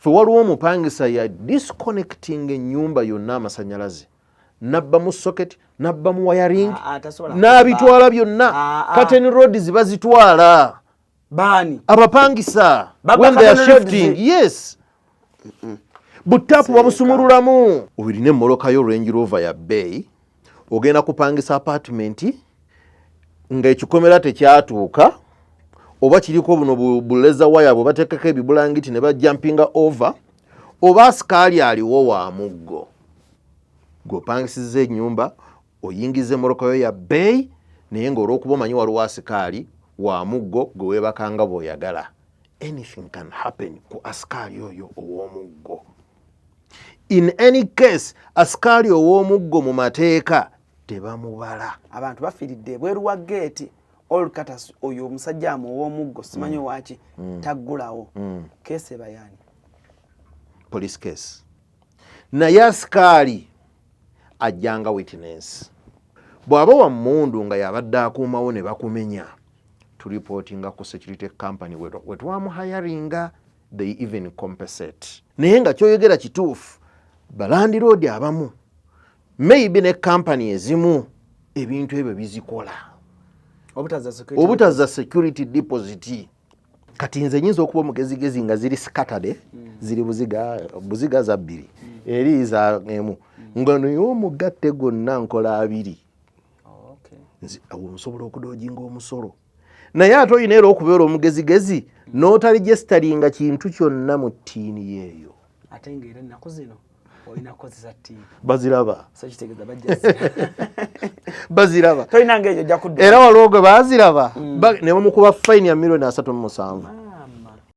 Fe waliwo omupangisa ya disconnecting ennyumba yonna amasanyalaze nabba mu socket nabba mu wiring n'abitwala byonna curtain rods bazitwala bani abapangisa when they are shifting. Yes. Butapu babusumululamu. Obirine mmoloka yo Range Rover ya bay ogenda kupangisa apartment nga ekikomera tekyatuuka oba kiriko buno buleza waya bwe bateekako ebibulangiti ne bajumpinga over oba asikaali aliwo wa muggo gw'opangisiza ennyumba oyingiza emmoloka yo ya bay naye ng'olw'okuba omanyi waliwo asikaali wa muggo gwe weebakanga bw'oyagala. Anything can happen ku asikaali oyo ow'omuggo. In any case asikaali ow'omuggo mu mateeka tebamubala. Abantu bafiiridde ebweru wa geeti olukata oyo omusajja ow'omuggo simanyi waaki taggulawo keesi eba yaani police case. Naye asikaali ajjanga witness. Bw'aba wa mmundu nga yabadde akuumawo ne bakumenya tulipotinga ku security company we twamuhayaringa they even compensate. Naye nga kyoyogera kituufu balandiroodi abamu maybe ne company ezimu ebintu ebyo bizikola obutazza security deposit. Kati nze nyinza okuba omugezigezi nga ziri scattered ziri buziga za bbiri eri za emu nga naye omugatte gonna nkola abiri. Nze awo nsobola okudoojinga omusolo. Naye ate olina era okubeera omugezigezi n'otaregisteringa kintu kyonna mu ttiini yeeyo. Ate ng'era ennaku zino olina kozesa ttiini baziraba so kitegeeza bajja baziraba tolina ng'eyo ojja kudda era waliwo gwe baaziraba ne bamukuba fayini ya $37,000.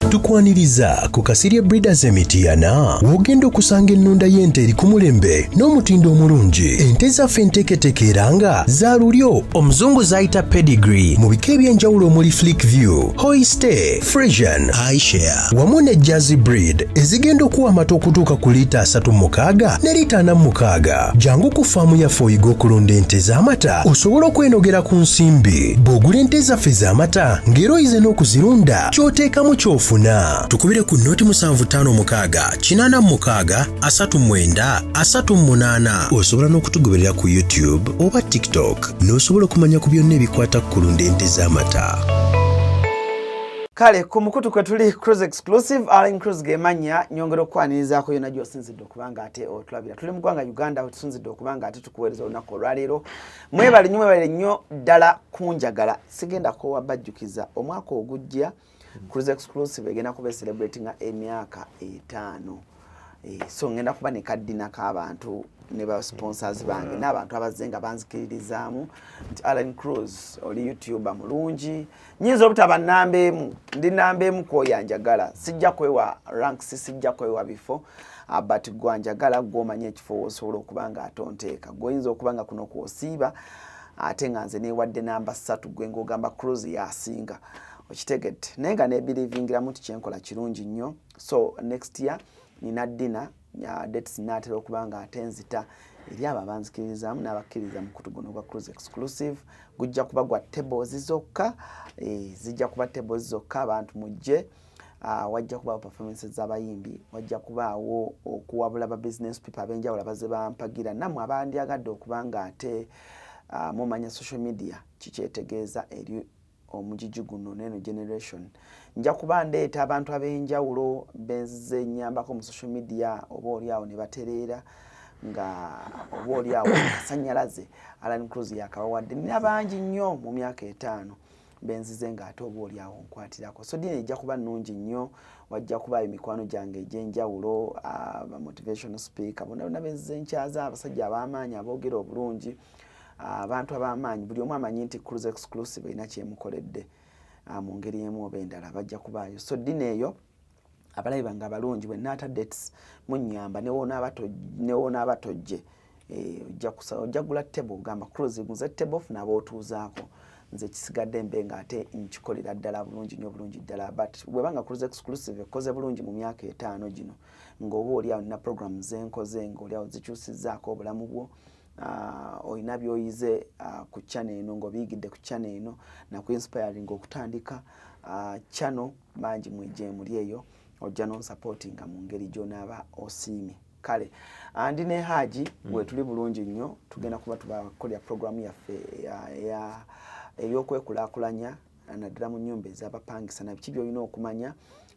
Tukwaniriza ku Kasirye Breeders Emitiana wogenda okusanga ennunda y'ente eri ku mulembe n'omutindo omulungi. Ente zaffe enteeketeeke era nga za lulyo omuzungu zayita pedigree mu bika eby'enjawulo omuli Flickview, Holstein, Friesian, iShare wamu ne Jersey breed ezigenda okuwa amata okutuuka ku liita 36 ne liita 46. Jangu ku faamu yaffe oyiga okulunda ente z'amata osobola okwenogera ku nsimbi. Bw'ogula ente zaffe z'amata ng'era oyize n'okuzirunda ky'oteekamu ky'ofuna. Tukubire ku noti 7556 86 39 38. Osobola n'okutugoberera ku YouTube oba TikTok n'osobola okumanya ku byonna ebikwata ku kulunda ente z'amata. Kale ku mukutu kwe tuli Cruise Exclusive Allen Cruise gemanya nyongera okwanirizaako yonna gy'osinzidde okubanga ate otulabira. Tuli mu ggwanga Uganda aho tusinzidde okubanga ate tukuweereza olunaku olwaleero. Mwebale nnyo ddala kunjagala. Sigenda kowabajjukiza omwaka ogujja Cruise Exclusive egenda kuba celebratinga emyaka 5. So ngenda kuba ne kaddina k'abantu ne ba sponsors bange n'abantu abazenga banzikiririzaamu nti Allen Cruise oli YouTuber mulungi nyinza obutaba nambeemu ndi nambeemu kwoyanjagala sijja kwewa ranks sijja kwewa bifo but gwanjagala gwomanya ekifo osobola okubanga atonteeka gwoyinza okubanga kuno kwosiiba ate nga nze neewadde namba 3 gwe ng'ogamba Cruise yasinga okitegedde naye nga neebiriivingiramu ti kyenkola kirungi nnyo. So next year nina dina dates naatera okubanga ate nzita eri abo abanzikirizaamu n'abakkiriza mukutu guno gwa Cruise Exclusive gujja kuba gwa tables zokka zijja kuba tables zokka abantu mujje wajja kubaawo performances z'abayimbi wajja kubaawo okuwabula ba business people ab'enjawulo abaze bampagira nammwe abandyagadde okubanga ate mumanya social media kikyetegeeza eri omujiji guno neno generation nja kuba ndeeta abantu ab'enjawulo benze nyambako mu social media oba oliawo ne batereera nga oba oliawo kasanyalaze Allen Cruise yakabawadde n'abangi nnyo mu myaka 5 benzize nga ate oba oliawo nkwatirako. So dini ejja kuba nnungi nnyo wajja kubaayo mikwano gyange egy'enjawulo ba motivational speaker bonna benzize nkyaza abasajja ab'amaanyi aboogera obulungi abantu ab'amaanyi buli omu amanyi nti Cruise Exclusive erina kyemukoledde mu ngeri emu oba endala bajja kubaayo. So dini eyo abalabi bange abalungi bwe naata dates munyamba newoona abatojje ojja gula table ogamba Cruise guze table ofuna abootuuzaako nze kisigadde mbe nga ate nkikolera ddala bulungi nnyo bulungi ddala but bwebanga Cruise Exclusive ekoze bulungi mu myaka 5 gino ng'oba oliawo nina program zenkoze ng'oliawo zikyusizzaako obulamu bwo oyina byoyize ku channel eno ng'obiyigidde ku channel eno naku inspiring okutandika channel bangi mwijje muli eyo ojja n'onsupportinga mu ngeri gy'onaaba osiimye. Kale andi ne Haji bwe tuli bulungi nnyo tugenda kuba tubakolera programu yaffe ey'okwekulaakulanya naddala mu nnyumba ez'abapangisa na biki by'olina okumanya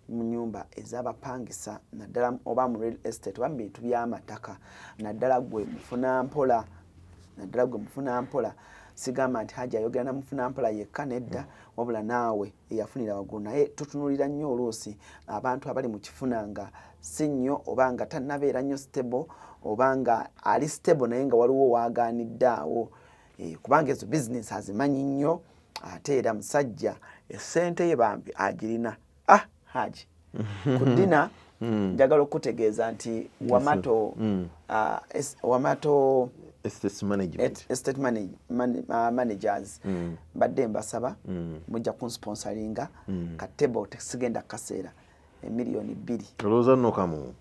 mu nnyumba ez'abapangisa naddala oba mu real estate oba mu bintu by'amataka naddala gwe mufuna mpola sigamba nti Haji ayogera na mufuna mpola yekka nedda wabula naawe eyafunira waggulu naye tutunulira nnyo oluusi abantu abali mu kifuna nga si nnyo oba nga tannabeera nnyo stable oba nga ali stable naye nga waliwo waaganidde awo kubanga ezo bizinesi azimanyi nnyo ate era musajja essente ye bambi agirina. Haji ku ddina njagala okutegeeza nti Wamato estate managers badde mbasaba mujja kunsponsoringa katebo tesigenda kaseera emiliyoni 2 olowooza nno kamu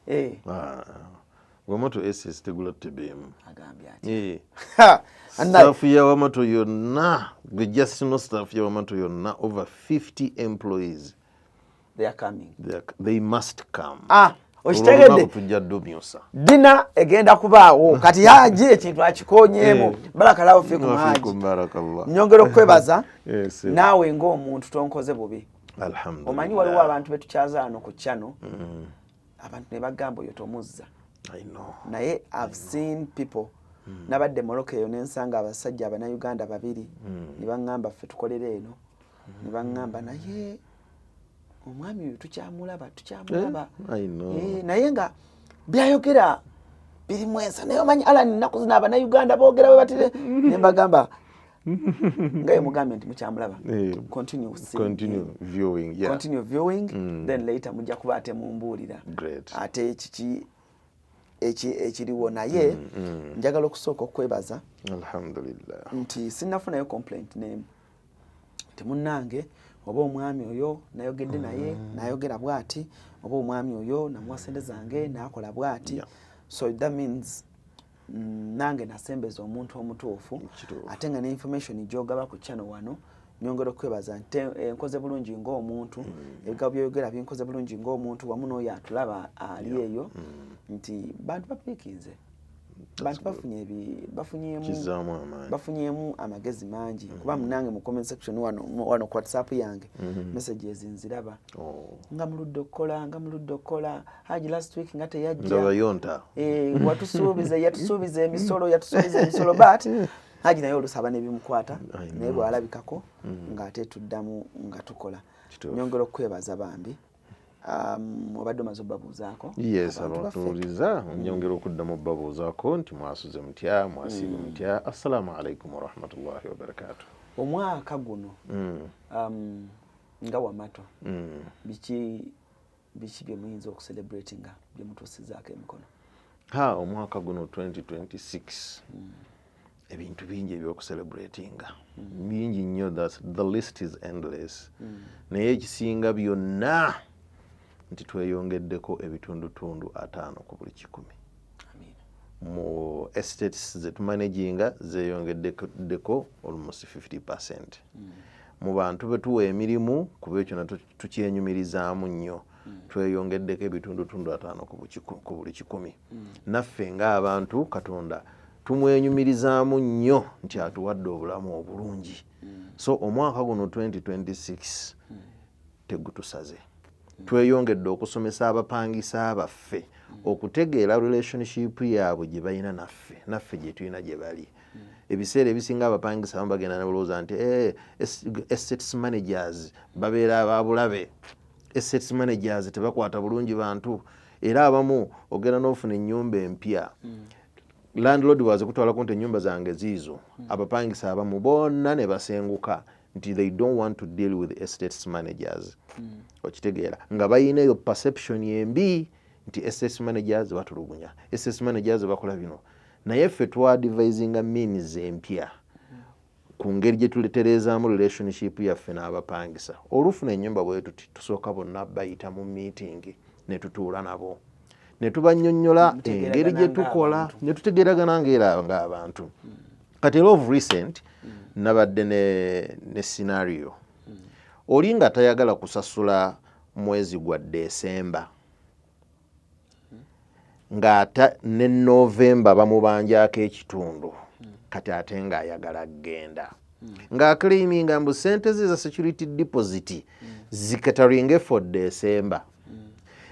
Wamato SS tegula tebeemu agambye ati staff ya Wamato yonna gwe just no staff ya Wamato yonna over 50 employees they are coming. They must come. Okitegedde dina egenda kubaawo kati Haji ekintu akikonyeemu barakallahu fikum Haji nyongera okwebaza naawe ng'omuntu tonkoze bubi alhamdulillah omanyi waliwo abantu betukyazaano ku channel abantu ne bagamba oyo tomuzza I know naye I've seen people nabadde Morocco eyo nensanga abasajja Abannayuganda 2 ne baŋŋamba ffe tukolere eno ne baŋŋamba naye omwami oyo tukyamulaba naye nga byayogera biri mwensa naye omanyi Alan nnaku zino Abannayuganda boogera bwe batire ne mbagamba nga ye mugambe nti mukyamulaba continue viewing then later mujja kuba ate mumbuulira ate ekiriwo naye njagala okusooka okwebaza alhamdulillah nti sinnafunayo complaint n'emu nti munnange oba omwami oyo nayogedde naye nayogera bw'ati oba omwami oyo namuwa sente zange nakola bw'ati so that means nange nasembeza omuntu omutuufu ate nga ne information gy'ogaba ku channel wano nyongera okwebaza nti enkoze bulungi ng'omuntu ebigabo by'oyogera binkoze bulungi ng'omuntu wamu n'oyo atulaba ali eyo nti bantu bapiikinze bantu bafunyeemu amagezi mangi kuba munange mu comment section wano ku WhatsApp yange messages nziraba nga muludde okukola Haji last week nga teyajja yatusuubiza emisolo but Haji naye olusaba n'ebimukwata naye bw'alabikako ng'ate tuddamu nga tukola nyongera okwebaza bambi obadde omaze obbabuuzaako yes abatuwuliza nyongera okuddamu obbabuuzaako nti mwasuze mutya mwasiibe mutya assalamu alaikum warahmatullahi wabarakatuh omwaka guno nga Wamato biki bye muyinza okucelebratinga bye mutuusizaako emikono omwaka guno 2026 ebintu bingi ebyokucelebratinga bingi nnyo the list is endless naye ekisinga byonna nti tweyongeddeko ebitundutundu 5 ku buli 100 mu estates zetumanaginga zeyongeddeko almost 50%. Mu bantu betuwa emirimu kuba ekyo na tukyenyumirizaamu nnyo tweyongeddeko ebitundutundu 5 ku buli 100. Naffe ng'abantu Katonda tumwenyumirizaamu nnyo nti atuwadde obulamu obulungi. So omwaka guno 2026 tegutusaze. Tweyongedde okusomesa abapangisa baffe okutegeera relationship yaabwe gye balina naffe gye tulina gye bali. Ebiseera ebisinga abapangisa abamu bagenda n'olowooza nti estates managers babeera ababulabe, estates managers tebakwata bulungi bantu, era abamu ogenda n'ofuna ennyumba empya landlord waze kutwalako nti ennyumba zange ziizo, abapangisa abamu bonna ne basenguka nti they don't want to deal with estates managers. Okitegeera nga bayina eyo perception embi nti estates managers batulugunya, estates managers bakola bino. Naye ffe twadvisinga means empya ku ngeri gye tuleterezaamu relationship yaffe n'abapangisa. Olufuna ennyumba bwe tuti tusooka bonna bayita mu meeting ne tutuula nabo ne tubannyonnyola engeri gye tukola ne tutegeeragana ng'abantu. Kati of recent nabadde ne scenario oli nga tayagala kusasula mwezi gwa December ng'ata ne November bamubanjako ekitundu kati ate ng'ayagala kgenda ng'aclaiminga mbu sente ze za security deposit zikataringe for December.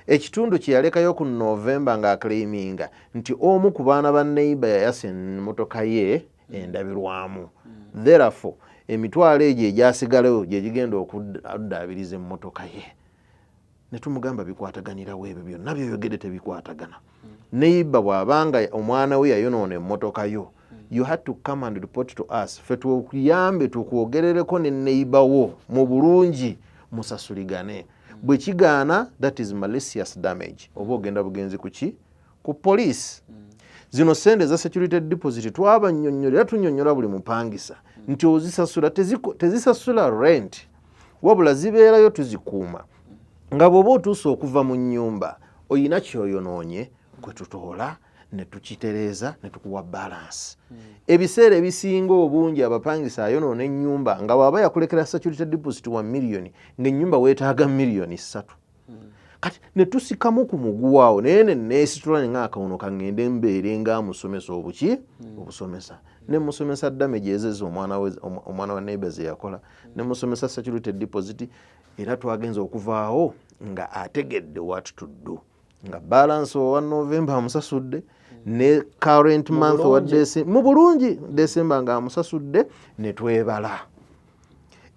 Ekitundu kye yalekayo ku November ng'aclaiminga nti omu ku baana ba neighbor yayasa emmotoka ye endabirwamu. Therefore emitwalo egyo egyasigalayo gye gigenda okuddaabiriza emmotoka ye. Ne tumugamba bikwataganirawo ebyo byonna byoyogedde tebikwatagana. Neighbor bw'abanga omwana we yayonoona emmotoka yo, you had to come and report to us. Ffe tukuyambe tukwogerereko ne neighbor wo mu bulungi musasuligane. Bwe kigaana, that is malicious damage. Oba ogenda bugenzi kuki? Ku police. Zino sente za security deposit twabannyonnyola tunnyonnyola buli mupangisa nti ozisasula tezisasula rent wabula zibeerayo tuzikuuma nga bw'oba otuuse okuva mu nnyumba oyina kyoyonoonye kwe tutoola ne tukitereeza ne tukuwa balance. Ebiseera ebisinga obungi abapangisa ayonoona ennyumba nga bw'aba yakulekera security deposit wa million ng'ennyumba weetaaga million 3. Kati ne tusikamu ku muguwaawo naye ne neesitula ng'akawono kangende mbeere ng'amusomesa obuki obusomesa ne musomesa damage ezezo omwana wa neighbor ze yakola ne musomesa security deposit era twagenza okuvaawo nga ategedde what to do nga balance wa November amusasudde ne current month wa December mu bulungi December nga amusasudde ne twebala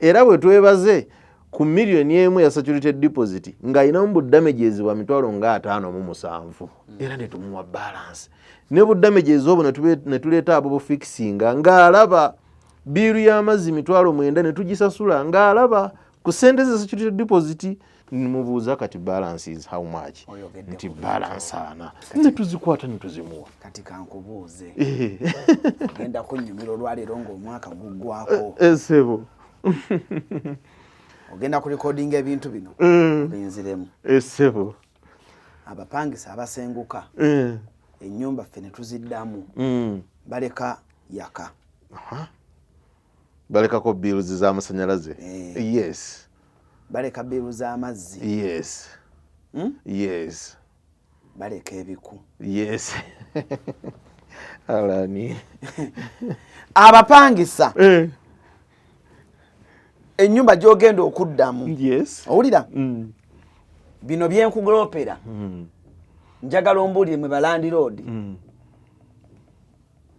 era bwe twebaze ku million emu ya security deposit ng'ayinamu bu damages wa mitwalo nga 57 era ne tumuwa balance ne bu damages obwo ne tuleeta abo fixinga ng'alaba biiru y'amazzi mitwalo 9 ne tugisasula ng'alaba ku sente za security deposit nimubuuza kati balance is how much nti balance ana ne tuzikwata ne tuzimuwa kati kankubuuze genda kunnyumira olwaleero ng'omwaka guggwako esebo ogenda ku recording ebintu bino binziremu esebo abapangisa abasenguka ennyumba ffe ne tuziddamu baleka yaka balekako bills z'amasanyalaze yes baleka bills z'amazzi yes yes baleka ebiku yes alani abapangisa ennyumba gy'ogenda okuddamu yes owulira bino byenkugolopera njagala ombuulire mwe balandi road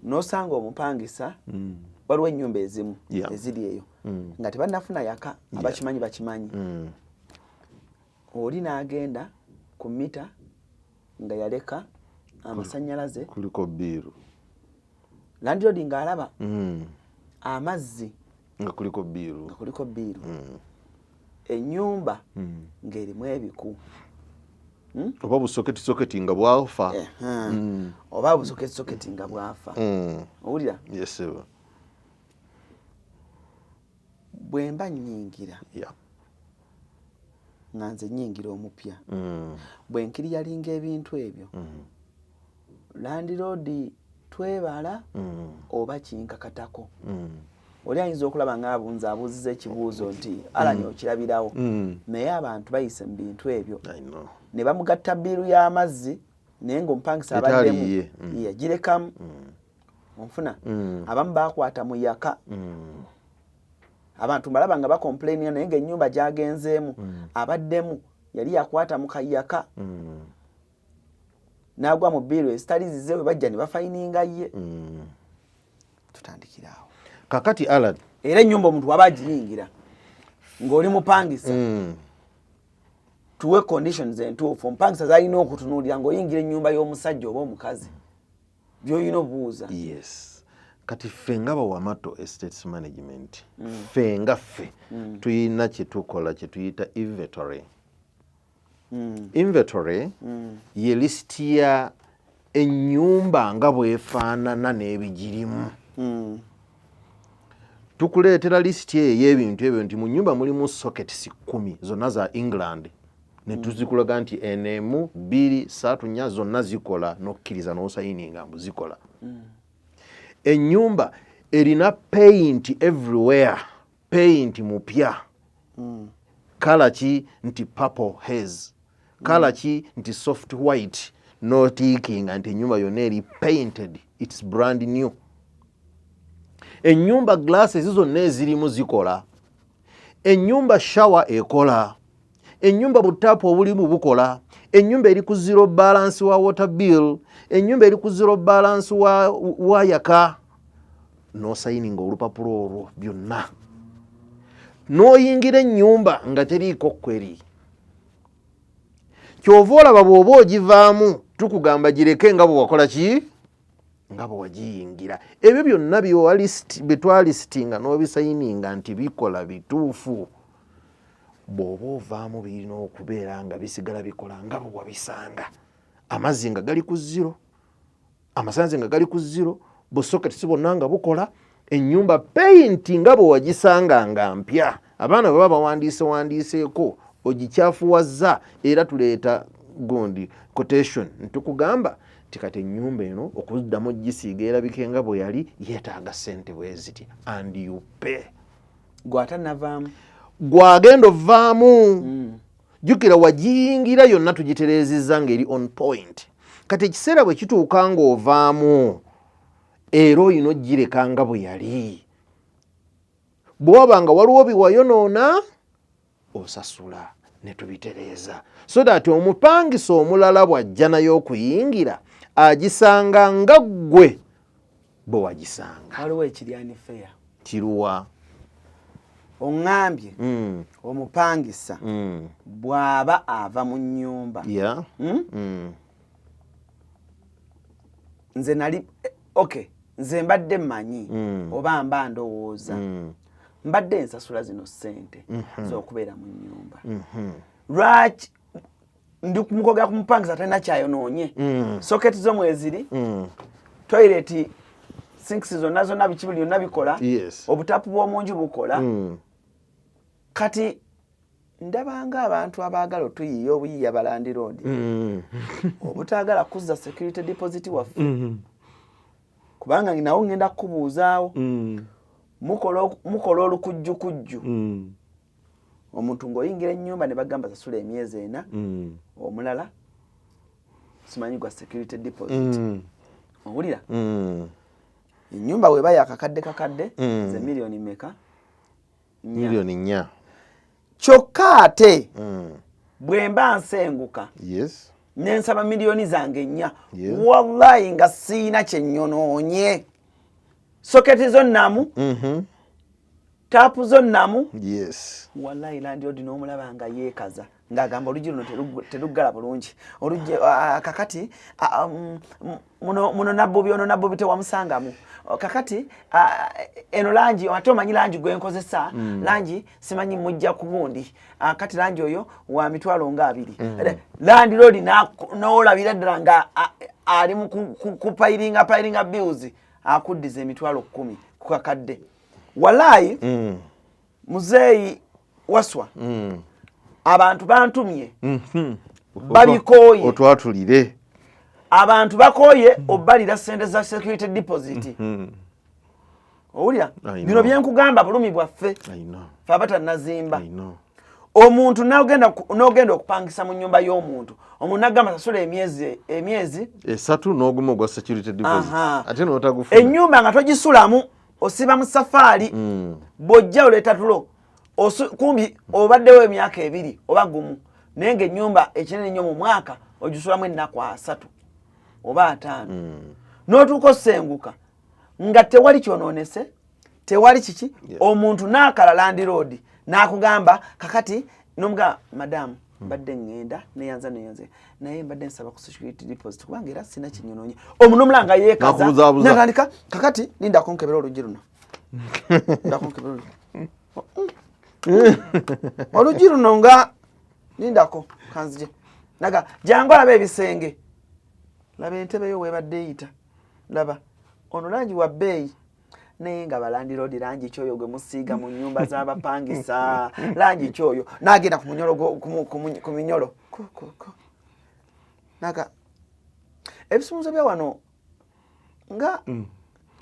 n'osanga omupangisa waliwo ennyumba ezimu eziri eyo nga tebannafuna yaka abakimanyi bakimanyi oli n'agenda ku mita nga yaleka amasannyalaze kuliko biiru landi road ng'alaba amazzi nga kuliko biiru ennyumba ng'erimu ebiku oba busoketi nga bwafa oba busoketi nga bwafa owulira yes bwe mba nnyingira nga nze nnyingira omupya bwe nkiriyalinga ebintu ebyo landi road twebala oba kinkakatako oli ayinza okulaba ng'abuuziza ekibuuzo nti alani okirabirawo naye abantu bayise mu bintu ebyo ne bamugatta biiru y'amazzi naye ng'omupangisa abaddemu yagirekamu onfuna abamu bakwata mu yaka abantu mbalaba nga bakomplainia naye ng'ennyumba gyagenzeemu abaddemu yali yakwata mu kayaka n'agwa mu biiru ezitali zize we bajja ne bafayininga ye tutandikiraawo kakati Alan era ennyumba omuntu waba agiyingira ng'oli mupangisa tuwe conditions entuufu omupangisa zalina okutunuulira ng'oyingira ennyumba y'omusajja oba omukazi by'olina obuuza yes kati ffe nga bawamato estates management ffe nga ffe tuyina kye tukola kye tuyita inventory inventory ye lisiti ya ennyumba nga bwefaanana n'ebigirimu tukuleetera lisiti eyo y'ebintu ebyo nti mu nnyumba mulimu sockets 10 zonna za England ne tuzikulaga nti enemu 2 3 4 zonna zikola n'okkiriza n'osayininga mbu zikola ennyumba erina paint everywhere paint mupya Kala ki nti purple haze. Kala ki nti soft white. No ticking anti ennyumba yonna eri painted. It's brand new. Ennyumba glasses zonna ezirimu zikola. Ennyumba shower ekola. Ennyumba butapu obulimu bukola. Ennyumba eri ku zero balance wa water bill. Ennyumba eri ku zero balance wa yaka. No signing olupapula olwo byonna. N'oyingira ennyumba nga teriiko query. Kyova olaba bw'oba ogivaamu tukugamba gireke nga bwe wakola ki? Nga bwe wagiyingira. Ebyo byonna bye twalistinga n'obisayininga nti bikola bituufu. Bw'oba ovaamu birina okubeera nga bisigala bikola nga bwe wabisanga. Amazzi nga gali ku zero, amasanzi nga gali ku zero, busoketi bwonna nga bukola, ennyumba peyinti nga bwe wagisanga nga mpya. Abaana bwe baba wandiiseeko ogikyafuwazza era tuleeta gundi quotation ntukugamba tikati ennyumba eno okuddamu ogisiiga erabike nga bwe yali yeetaaga ssente bwe ziti and you pay. Gwatanavaamu Gwagenda ovaamu. Jjukira wagiyingira yonna tugitereezizza ng'eri on point. Kati ekiseera bwe kituuka ng'ovaamu era oyina oggireka nga bwe yali. Bwe waba nga waliwo biwayonoona osasula ne tubitereeza. So that omupangisa omulala bw'ajja nayo okuyingira agisanga nga ggwe bwe wagisanga. waliwo ekiryani feya Kiruwa. oŋŋambye omupangisa bw'aba ava mu nnyumba Yeah. nze nali nze mbadde mmanyi oba mba ndowooza mbadde nsasula zino ssente z'okubeera mu nnyumba. Lwaki ndi kumukogera ku mupangisa talina kyayonoonye? Soketi zo mweziri, toilet sinks zonna biki byonna bikola, obutapu bw'omunju bukola. Kati ndabanga abantu abaagala otuyiiya obuyiiya balandi road obutaagala kuzza security deposit waffe kubanga nawo ngenda kukubuuzaawo mukola olukujjukujju. Omuntu ng'oyingira ennyumba ne bagamba sasula emyezi 4 omulala simanyi gwa security deposit. Owulira? Ennyumba weba yakakadde ze miliyoni meka? Miliyoni 4. Kyokka ate bwe mba nsenguka Yes. nensaba miliyoni zange 4 wallahi nga siina kyenyonoonye. Soketi zonnamu, tapu zonnamu. Yes. Wallahi landlord n'omulaba nga yeekaza ng'agamba oluggi luno teruggala bulungi. Oluggi kakati muno nabbubi tewamusangamu. Kakati eno langi ate omanyi langi gwe nkozesa langi simanyi mujja ku gundi kati langi oyo wa mitwalo nga 2. Landlord n'olabira ddala nga ali mu kupayiringa bills akuddiza emitwalo 10 ku kakadde. Wallahi muzeeyi waswa abantu bantumye babikooye otwatulire abantu bakooye obbalira ssente za security deposit. Owulira bino byenkugamba bulumi bwaffe fe abatannazimba. Omuntu n'ogenda okupangisa mu nnyumba y'omuntu omuntu n'agamba sasula emyezi 3 n'ogumu ogwa security deposit ate n'otagufuna. Ennyumba nga togisulamu osiba mu safaari bw'ojja oleeta tulo kumbi obaddewo emyaka 2 oba gumu naye ng'ennyumba ekinene nnyo mu mwaka ogisulamu ennaku 3 oba 5 n'otuuka osenguka nga tewali kyonoonese tewali kiki. Omuntu n'akala landlord n'akugamba kakati n'omugamba madamu mbadde ngenda neyanza naye mbadde nsaba ku security deposit kubanga era sina kinyonoonye. Omuntu n'omulanga yeekaza n'atandika kakati lindako nkebera oluggi luno oluggi luno nga lindako kanzije naga jangu alaba ebisenge laba entebe yo webadde eyita laba ono langi wa bbeeyi naye nga balandirodi langi kyoyo gwe musiiga mu nnyumba z'abapangisa langi kyoyo n'agenda ku minyolo naga ebisumuzo bya wano nga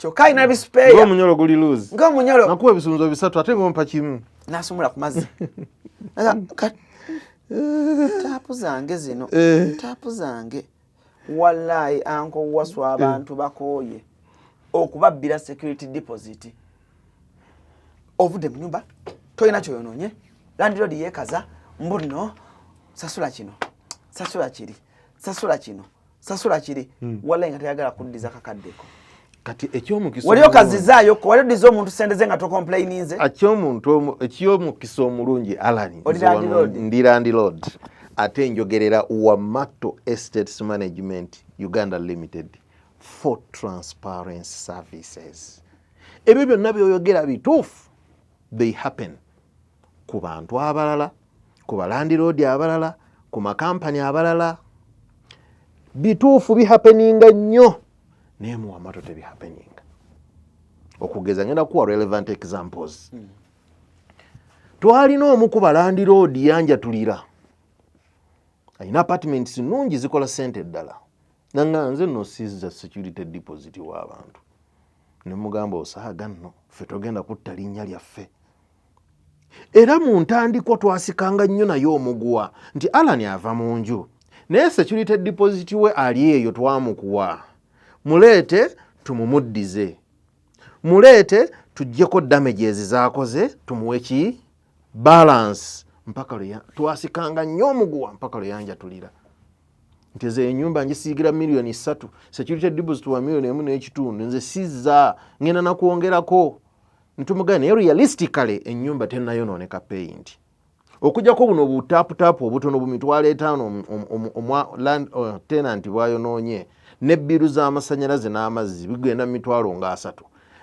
kyokka alina bispeya ng'omunyolo guli lose ng'omunyolo nakuwa ebisunzo bisatu ate ng'ompa kimu n'asumula ku mazzi taapu zange zino taapu zange wallahi anko waswa abantu bakooye okubabbira security deposit ovudde mu nyumba toyina kyoyonoonye landlord yeekaza mbuno sasula kino sasula kiri sasula kino sasula kiri wallahi nga tayagala kuddiza kakaddeko kati ekyomukisa wali okazizaayo ko wali oddiza omuntu sente ze nga tocomplaininze ekyomukisa omulungi Alan ndi landlord ate njogerera Wamato Estates Management Uganda Limited for transparency services. Ebyo byonna byoyogera bituufu they happen ku bantu abalala, ku balandiroodi abalala, ku makampani abalala. Bituufu bihappeninga nnyo naye mu Wamato tebihappeninga. Okugeza ngenda kuwa relevant examples. Twalina omu ku balandiroodi yanjatulira. Alina apartments nnungi zikola ssente ddala. Nanga nze no sizza security deposit w'abantu. Ne mugamba osaaga nno ffe togenda kutta linnya lyaffe. Era mu ntandikwa twasikanga nnyo naye omuguwa nti Alan ava mu nju. Naye security deposit we ali eyo twamukuwa. Muleete tumumuddize. Muleete tuggyeko damages zaakoze tumuwe ki balance. Mpaka lwe twasikanga nnyo omuguwa mpaka lwe yanjatulira. Nti ze ennyumba ngisiigira milioni 3 security deposit wa milioni 1.5 nze sizza ngenda na kuongerako ntumugane naye realistically ennyumba tennayonooneka paint okujjako buno obutapu obutono bumitwalo 5 tenant bwayonoonye ne biru z'amasannyalaze n'amazzi bigenda mu mitwalo nga 3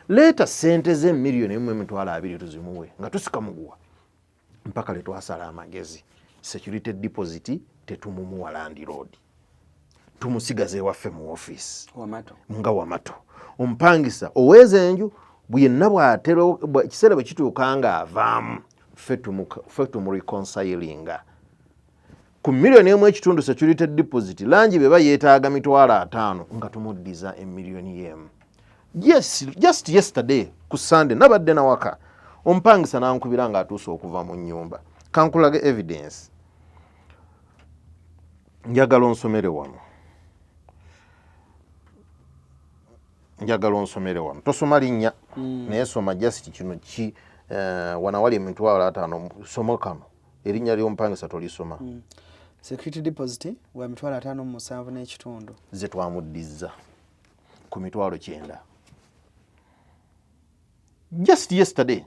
leeta ssente ze milioni 1.2 tuzimuwe nga tusika muguwa mpaka le twasala amagezi security deposit tetumumuwa landlord tumusigaze waffe mu office nga Wamato omupangisa oweza enju bwenna bw'atero ekiseera bwe kituuka nga avaamu ffe tumureconcilinga ku milioni 1.5 security deposit langi beba yeetaaga mitwalo 5 nga tumuddiza emiliyoni y'emu. Yes, just yesterday ku Sunday nabadde na waka omupangisa nankubira nga atuuse okuva mu nnyumba kankulage evidence njagala onsomere wano tosoma linnya naye soma just kino ki wanawali emitwalo 5 soma kano erinnya ly'omupangisa tolisoma security deposit wa mitwalo 5.7 ze twamuddiza ku mitwalo 9 just yesterday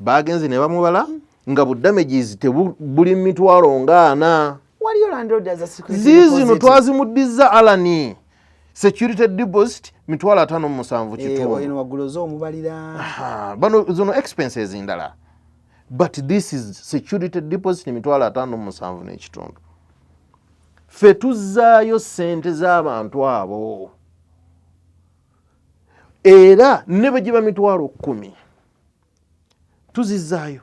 bagenze ne bamubala nga budamages tebuli mitwalo nga 4 waliyo landlord as a security zizino twazimuddiza Alan security deposit mitwalo 5.7 eno wagulozo omubalira bano zono expenses ndala but this is security deposit mitwalo 5.7 ffe tuzzaayo ssente z'abantu abo era ne bwe giba mitwalo 10 tuzizzaayo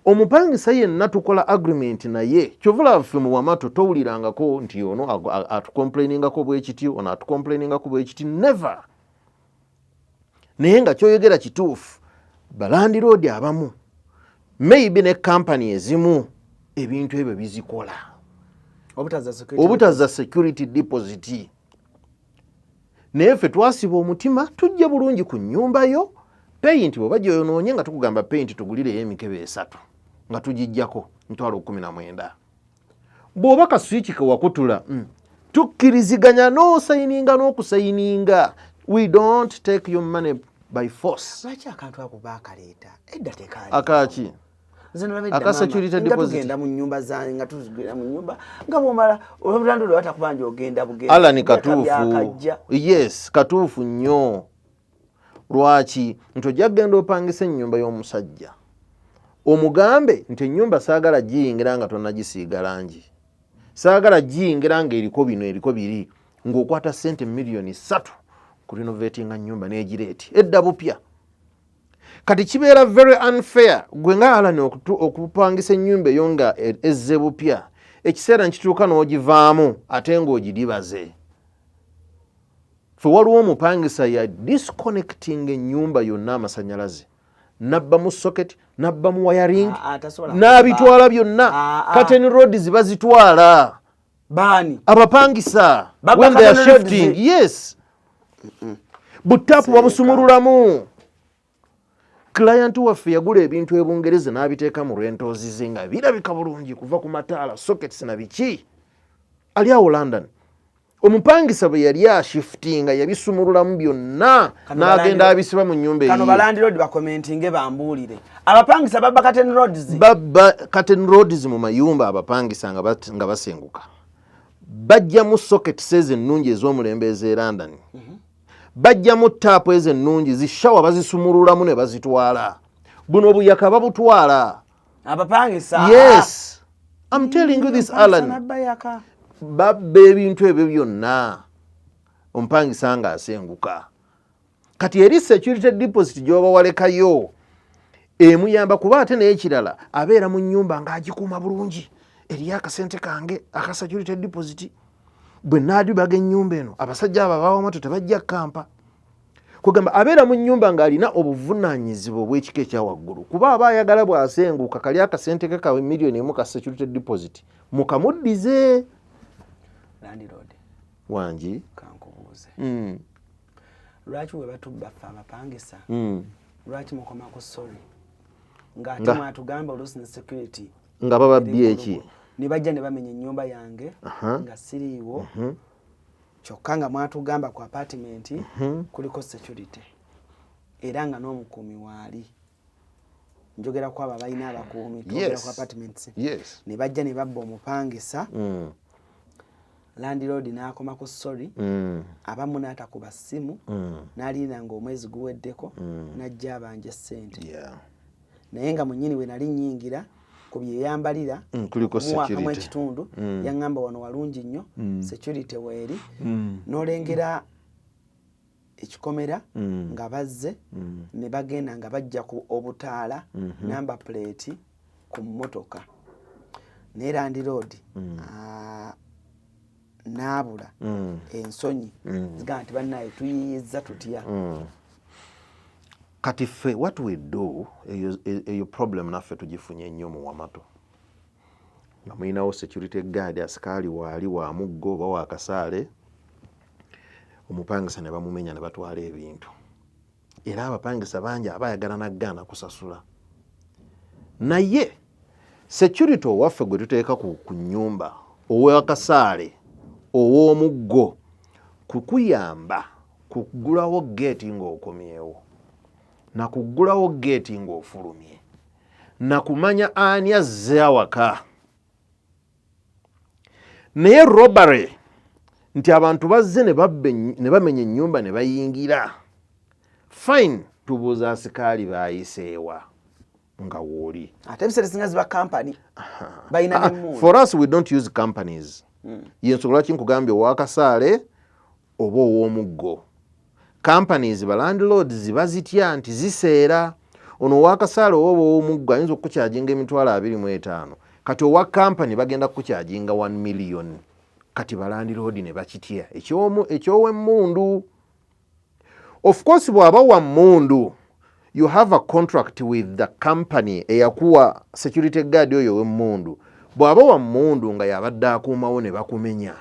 omupangisa yenna tukola agreement naye kyovula ffe mu Wamato towulirangako nti ono atucomplainingako bwekiti ono atucomplainingako bwekiti never naye nga kyoyogera kituufu balandiroodi abamu maybe ne kampani ezimu ebintu ebyo bizikola obutazza security deposit naye ffe twasiba omutima tujja bulungi ku nnyumba yo paint bwe bajja oyonoonye nga tukugamba paint tugulireyo emikebe 3 nga tugijjako mitwalo 19 bw'oba kaswiki ke wakutula tukkiriziganya n'osayininga n'okusayininga we don't take your money by force. Lwaki akantu ako baakaleeta edda tekaali akaki aka security deposit tugenda mu nnyumba zange nga tuzigenda mu nnyumba nga bw'omala olw'obulando lwe batakubanja ogenda bugenda Alan katuufu yes katuufu nnyo lwaki nti ojja kugenda opangisa ennyumba y'omusajja omugambe nti ennyumba saagala giyingira nga tonnagisiiga langi saagala giyingira nga eriko bino eriko biri ng'okwata ssente milioni 3 ku renovatinga nnyumba n'egireeti edda bupya kati kibeera very unfair gwe nga Alan okupangisa ennyumba eyo nga ezze bupya ekiseera nkituuka n'ogivaamu ate ng'ogidibaze fe waliwo omupangisa ya disconnecting ennyumba yonna amasanyalaze nabba mu socket nabba mu wiring n'abitwala byonna curtain rods bazitwala bani abapangisa when they are shifting yes butapu babusumululamu client waffe yagula ebintu ebungereza n'abiteeka mu rentals ze nga birabika bulungi kuva ku mataala sockets na biki ali awo London omupangisa bwe yali ashiftinga yabisumululamu byonna n'agenda abisiba mu nnyumba kano balandiroad bakomentinge bambuulire abapangisa babba curtain rods mu mayumba abapangisa nga basenguka bajja mu sockets ez'ennungi ez'omulembe ez'e London bajja mu taapu ez'ennungi zishawa bazisumululamu ne bazitwala buno obuyaka babutwala abapangisa yes I'm telling you this Alan babba ebintu ebyo byonna omupangisa nga asenguka kati eri security deposit gy'oba walekayo emuyamba kuba ate n'ekirala abeera mu nnyumba ng'agikuuma bulungi eriyo akasente kange aka security deposit bwe naadibaga ennyumba eno abasajja abo abaawamato tebajja kampa kugamba abeera mu nnyumba ng'alina obuvunaanyizibwa obw'ekika ekyawaggulu kuba aba ayagala bw'asenguka kali akasente ke kawe miliyoni emu ka security deposit mukamuddize landlord wangi kankubuuze lwaki we batubba ffe abapangisa lwaki mukoma ku sorry ng'ate mwatugamba oluusi ne security nga bababbye eki ne bajja ne bamenya ennyumba yange nga siriiwo kyokka nga mwatugamba ku apartment kuliko security era nga n'omukuumi waali njogera ku abo abalina abakuumi twogera ku apartments ne bajja ne babba omupangisa landlord n'akoma ku sorry abamu n'atakuba ssimu n'aliina ng'omwezi guweddeko n'ajja abanja ssente naye nga munnyini we nali nnyingira ku byeyambalira muwakamu ekitundu yaŋŋamba wano walungi nnyo security weeri n'olengera ekikomera nga bazze ne bagenda nga bajja ku obutaala number plate ku mmotoka naye landlord n'abula ensonyi ziga nti bannaye tuyiyiza tutya kati ffe what we do eyo problem naffe tugifunye nnyo mu Wamato nga mulinawo security guard asikaali waali wa muggo oba wa kasaale omupangisa ne bamumenya ne batwala ebintu era abapangisa bangi abayagala nagaana kusasula naye security owaffe gwe tuteeka ku nnyumba ow'akasaale ow'omuggo kukuyamba kugulawo geeti ng'okomyewo na kugulawo geeti ng'ofulumye na kumanya ani azze awaka naye robbery nti abantu bazze ne bamenya ennyumba ne bayingira fine tubuuza asikaali baayiseewa nga wooli ate ebiseera ebisinga ziba company balina n'emmundu for us we don't use companies yensonga lwaki nkugambye ow'akasaale oba ow'omuggo companies ba landlords bazitya nti ziseera ono ow'akasaale oba ow'omuggo ayinza okukukyajinga emitwalo 25 kati owa company bagenda kukukyajinga 1 million kati ba landlord ne bakitya ekyow'emmundu of course bw'aba wa mmundu you have a contract with the company eyakuwa security guard oyo w'emmundu bw'aba wa mmundu nga yabadde akuumawo ne bakumenya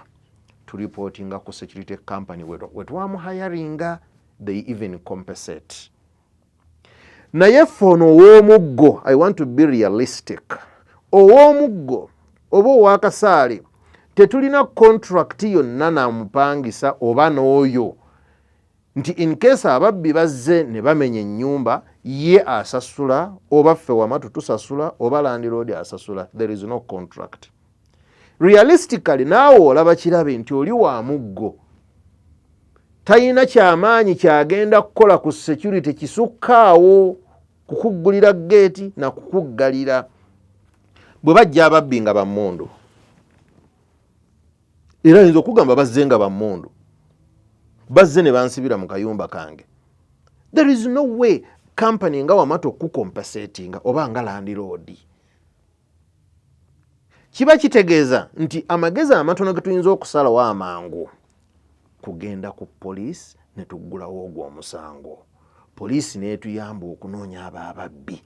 tureportinga ku security company wetwamuhayaringa they even compensate naye ffe ono ow'omuggo I want to be realistic ow'omuggo oba ow'akasaale tetulina contract yonna namupangisa oba n'oyo nti in case ababbi bazze ne bamenya ennyumba ye asasula oba ffe Wamatu tusasula oba landlord asasula there is no contract realistically naawe olaba kirabe nti oli wa muggo talina kyamaanyi kyagenda kukola ku security kisukkaawo kukuggulira geeti na kukuggalira bwe bajja ababbi nga bammundu era ayinza okugamba bazze nga bammundu bazze ne bansibira mu kayumba kange there is no way company nga Wamatu okukompensatinga oba nga landlord kiba kitegeeza nti amagezi amatono ge tuyinza okusalawo amangu kugenda ku poliisi ne tuggulawo ogwo omusango. Poliisi n'etuyamba okunoonya abo ababbi.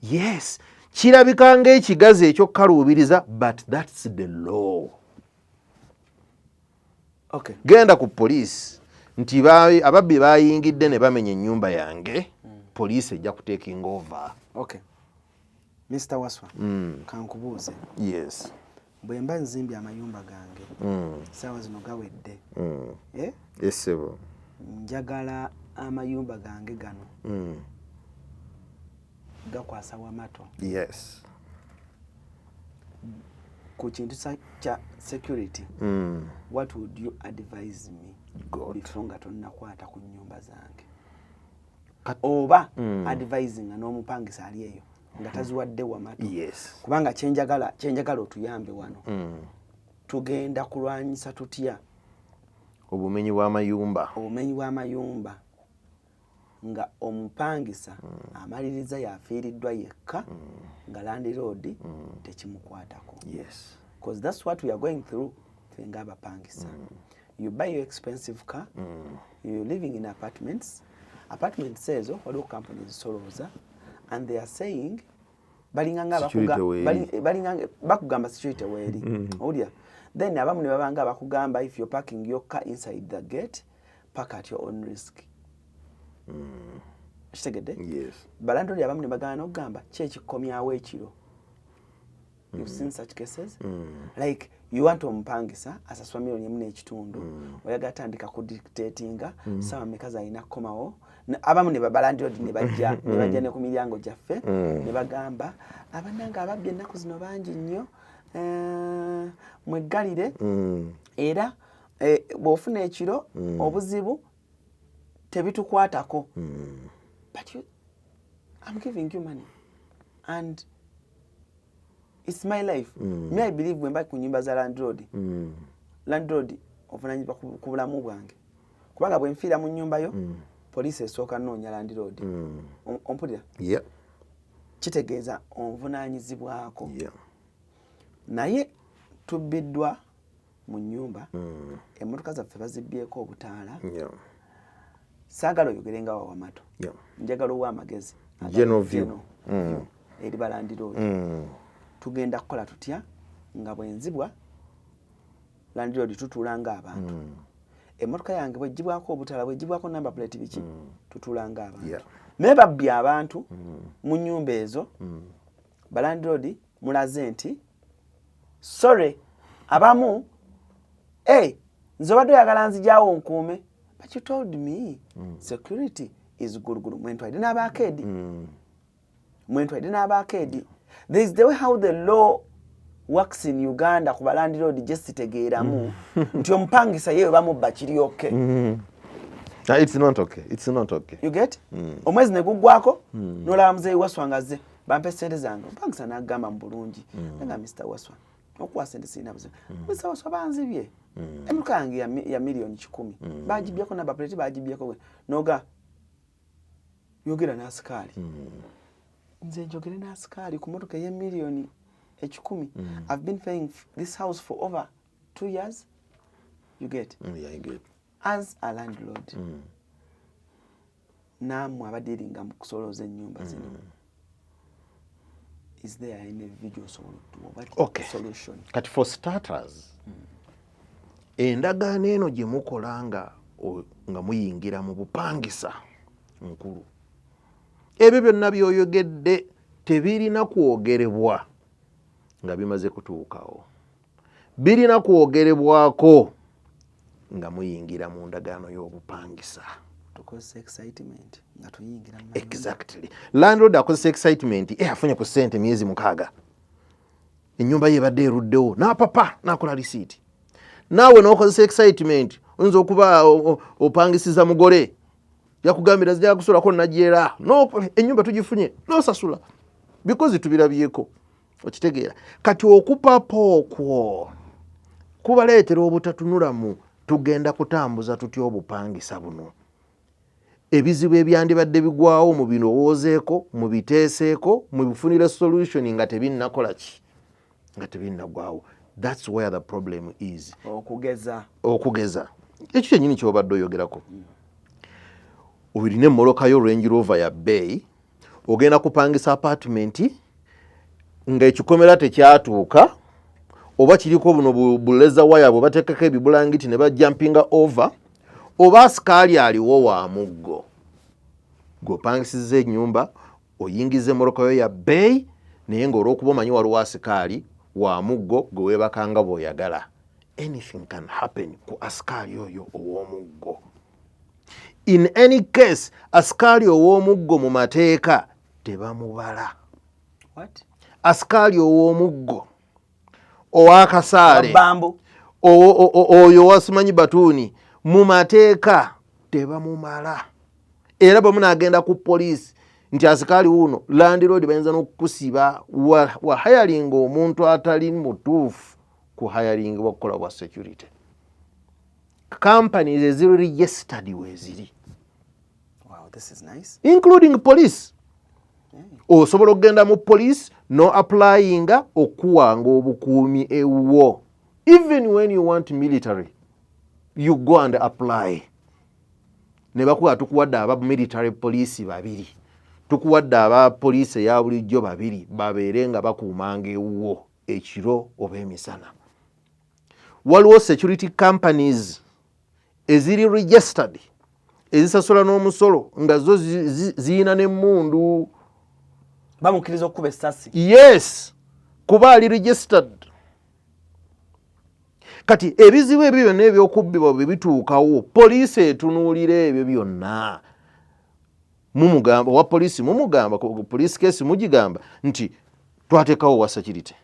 Yes, kirabika ng'ekigazi ekyokkaluubiriza, but that's the law. Okay. Genda ku poliisi nti ababbi bayingidde ne bamenya ennyumba yange, poliisi ejja kutekinga over. Okay. Mr. Waswa, kankubuuze. Yes. Bwe mba nzimbye amayumba gange, saawa zino gawedde. Yes, sebo. Njagala amayumba gange gano gakwasa Wamato. Yes. Ku kintu kya security, what would you advise me before nga tonnakwata ku nnyumba zange? Oba advising n'omupangisa ali eyo nga taziwadde Wamato. Yes. Kubanga kyenjagala otuyambe wano. Tugenda kulwanyisa tutya obumenyi bw'amayumba. Obumenyi bw'amayumba nga omupangisa amaliriza yafiiriddwa yekka nga landlord tekimukwatako. Yes. Because that's what we are going through fenga abapangisa. You buy your expensive car, you're living in apartments ezo waliwo companies solooza, and they are saying bakugamba security weeri. Owulira? Then abamu ne babanga bakugamba if you're parking your car inside the gate, park at your own risk. Kitegedde? Yes. Balandoli abamu ne bagana n'okugamba ki ekikomyawo ekiro. You've seen such cases? Like you want omupangisa asasula $1.5 million, oyagala atandika kudictatinga sawa mmeka zalina kukomawo. Abamu ne balandoli ne bajja ne ku miryango gyaffe ne bagamba abannanga ababbi ennaku zino bangi nnyo, mweggalire era bw'ofuna ekiro obuzibu tebitukwatako. But I'm giving you money and it's my life. Me I believe when back ku nyumba za landlord ovunanyizibwa ku bulamu bwange, kubanga bwe nfiira mu nyumba yo poliisi esooka nnoonya landlord. Ompulira? Yeah. Kitegeeza onvunanyizibwako. Yeah. Naye tubbiddwa mu nyumba, emmotoka zaffe bazibbyeko obutaala. Yeah. Saagala oyogerenga wa Wamato. Yeah. Njagala owa amagezi. General view. Eri balandlord. Tugenda kukola tutya nga bwenzibwa landlord tutuulanga abantu. Emmotoka yange bwegibwako obutaala, bwegibwako number plate biki tutuulanga abantu. Yeah. Naye babbi abantu mu nyumba ezo balandlord mulaze nti sorry abamu nze obadde oyagala nzijaawo nkuume, but you told me security is good. Mwentwalidde n'abakeedi. There is the way how the law works in Uganda ku balandlord gye sitegeeramu nti omupangisa yewe bamubba kiri okay. It's not okay. It's not okay. You get? Omwezi ne guggwako n'olaba muzeeyi Waswa ngaze bampe sente zange, omupangisa n'agamba mu bulungi nga Mr. Waswa okuwa sente sirina buzibu. Mr. Waswa banzibye emmotoka yange ya $1,000,000 bagibbyeko number plate bagibbyeko noga yogera n'asikaali. Nze njogere n'asikaali ku mmotoka $1,000,000. I've been paying this house for over 2 years. You get? Yeah, I get. As a landlord, namwe abadealinga mu kusolooza ennyumba zino, is there any video solution? Kati for starters, endagaano eno gye mukola nga muyingira mu bupangisa nkulu, ebyo byonna by'oyogedde tebirina kwogerebwa nga bimaze kutuukawo. Birina kwogerebwako nga muyingira mu ndagaano y'obupangisa. Tukozesa excitement nga tuyingira mu Exactly. Landlord akozesa excitement afunye ku ssente myezi 6. Ennyumba ye badde eruddewo n'apapa n'akola risiiti. Naawe n'okozesa excitement oyinza okuba opangisiza mugole yakugambira zijja kusulako nagyera ennyumba tugifunye n'osasula because tubirabyeko. Okitegeera kati okupapa okwo kubaleetera obutatunulamu. Tugenda kutambuza tutya obupangisa buno? Ebizibu ebyandibadde bigwawo mu birowoozeeko, mu biteeseeko, mu bifunire solution nga tebinnakola ki? Nga tebinnagwawo. That's where the problem is. Okugeza. ekyo kyennyini ky'obadde oyogerako. Obirina emmoloka yo Range Rover ya Bay, ogenda kupangisa apartment nga ekikomera tekyatuuka oba kiriko buno buleza waya bwe bateekako ebibulangiti ne bajumpinga over, oba asikaali aliwo wa muggo. Gweopangisiza ennyumba oyingiza emmoloka yo ya Bay naye ng'olw'okuba omanyi waliwo asikaali wa muggo gwe weebakanga bw'oyagala. Anything can happen ku asikaali oyo ow'omuggo. In any case, asikaali ow'omuggo mu mateeka tebamubala. What? Asikaali ow'omuggo ow'akasaale Bambu. oyo wasimanyi batuuni mu mateeka tebamumala. Era bwe munaagenda ku poliisi nti asikaali wuno landiroodi bayinza n'okukusiba wa hiring omuntu atali mutuufu ku hiring bwakukola bwa security. Companies eziri registered weeziri. Wow, this is nice. Including police. Osobola okugenda mu police no applyinga okuwanga obukuumi ewwo. Even when you want military, you go and apply. Ne bakuwa tukuwadde aba military police babiri. Tukuwadde aba police eya bulijjo babiri babeere nga bakuumanga ewwo ekiro oba emisana. Waliwo security companies eziri registered ezisasula n'omusolo nga zo ziyina n'emmundu. Bamukkiriza okuba essasi. Yes, kuba ali registered. Kati ebizibu ebyo byonna ebyokubbibwa bwe bituukawo poliisi etunuulira ebyo byonna. Mumugamba wa poliisi mumugamba police case mugigamba nti twateekawo wa security.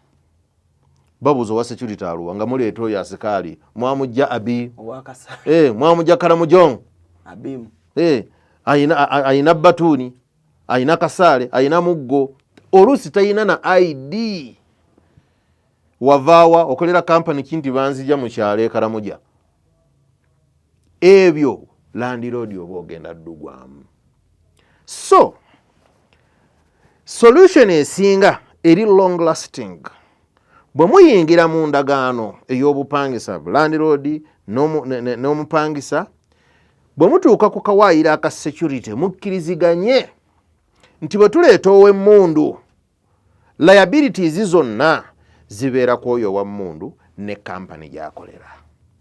Babuuza wa security aluwa nga muleeta oyo asikaali mwamujja abi Owakasa. mwamujja Karamujong Abimu. ayina batuuni ayina kasaale ayina muggo oluusi tayina na ID. Wavaawa okolera kampani kinti banzija mu kyalo e Karamoja. Ebyo landiroodi oba ogenda ddugwamu. So solution esinga eri long lasting bwe muyingira mu ndagaano ey'obupangisa landiroodi n'omupangisa bwe mutuuka ku kawaayiro aka security mukkiriziganye nti bwe tuleeta ow'emmundu liabilities zonna zibeera ku oyo ow'emmundu ne kampani gy'akolera.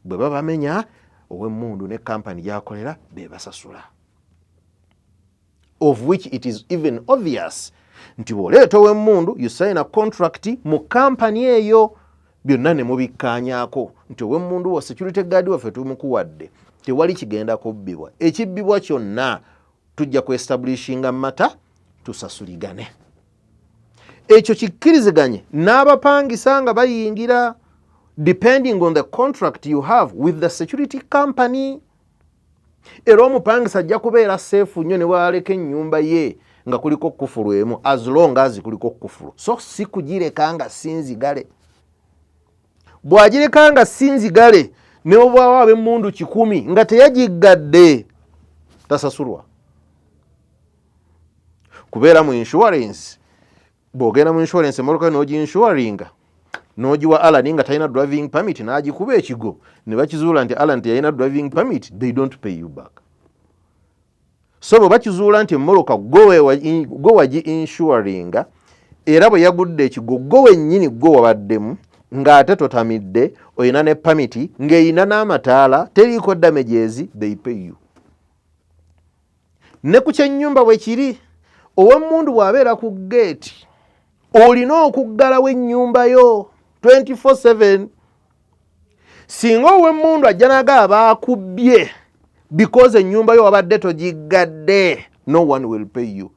Bwe babamenya ow'emmundu ne kampani gy'akolera be basasula. Of which it is even obvious nti bw'oleeta ow'emmundu you sign a contract mu kampani eyo byonna ne mubikkaanyaako nti ow'emmundu wa security guard waffe tumukuwadde tewali kigenda kubbibwa. Ekibbibwa kyonna tujja kuestablishinga mata tusasuligane. Ekyo kikkiriziganye n'abapangisa nga bayingira depending on the contract you have with the security company. Era omupangisa ajja kubeera seefu nnyo ne bwaleka ennyumba ye nga kuliko kufulu emu as long as kuliko kufulu. So si kugireka nga sinzigale. Bw'agireka nga sinzigale ne obwawo ab'emmundu 100 nga teyagiggadde tasasulwa. Kubeera mu insurance bw'ogenda mu insurance emmoloka n'ogi-inshuringa n'ogiwa Alan nga talina driving permit n'agikuba ekigo ne bakizuula nti Alan teyalina driving permit, they don't pay you back. So bwe bakizuula nti emmoloka gwe wagi-inshuringa era bwe yagudde ekigo gwe wennyini gwe wabaddemu ng'ate totamidde oyina ne permit ng'eyina n'amataala teriiko damages, they pay you. Ne ku kyennyumba bwe kiri ow'emmundu bw'abeera ku gate olina okuggalawo ennyumba yo 24/7. Singa ow'emmundu ajja naga abaakubbye because ennyumba yo wabadde togiggadde, no one will pay you.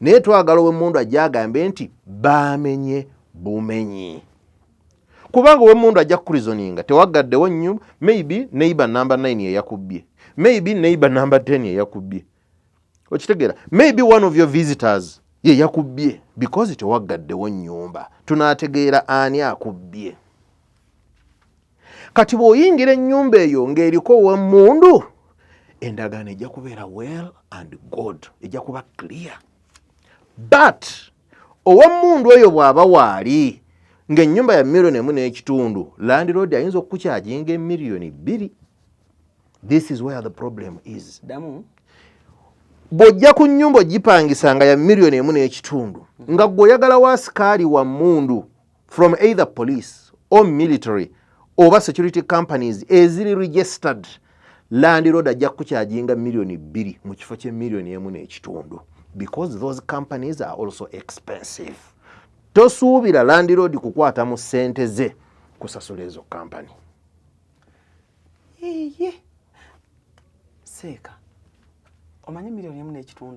Naye twagala ow'emmundu ajja agambe nti baamenye bumenyi. Kubanga ow'emmundu ajja kuprisoninga tewaggaddewo nnyumba, maybe neighbor number 9 yeyakubbye, maybe neighbor number 10 yeyakubbye. Okitegeera, maybe one of your visitors ye yakubbye because tewaggaddewo nnyumba. Tunaategeera ani akubbye. Kati bw'oyingira ennyumba eyo ng'eriko ow'emmundu, endagaano ejja kubeera well and good, ejja kuba clear. But ow'emmundu eyo bw'aba waali ng'ennyumba ya $1.5 million, landlord ayinza okukukyajinga $2 million This is where the problem is. Damu. Bojja ku nnyumba ogipangisa nga ya miliyoni 1.5 nga gwe oyagala wa sikaali wa mmundu from either police or military oba security companies eziri registered, landlord ajja kukyajinga miliyoni 2 mu kifo kye miliyoni 1.5 because those companies are also expensive. Tosuubira landlord kukwata mu ssente ze kusasula ezo company. Ye. Seeka. Omanye miliyoni 1.5.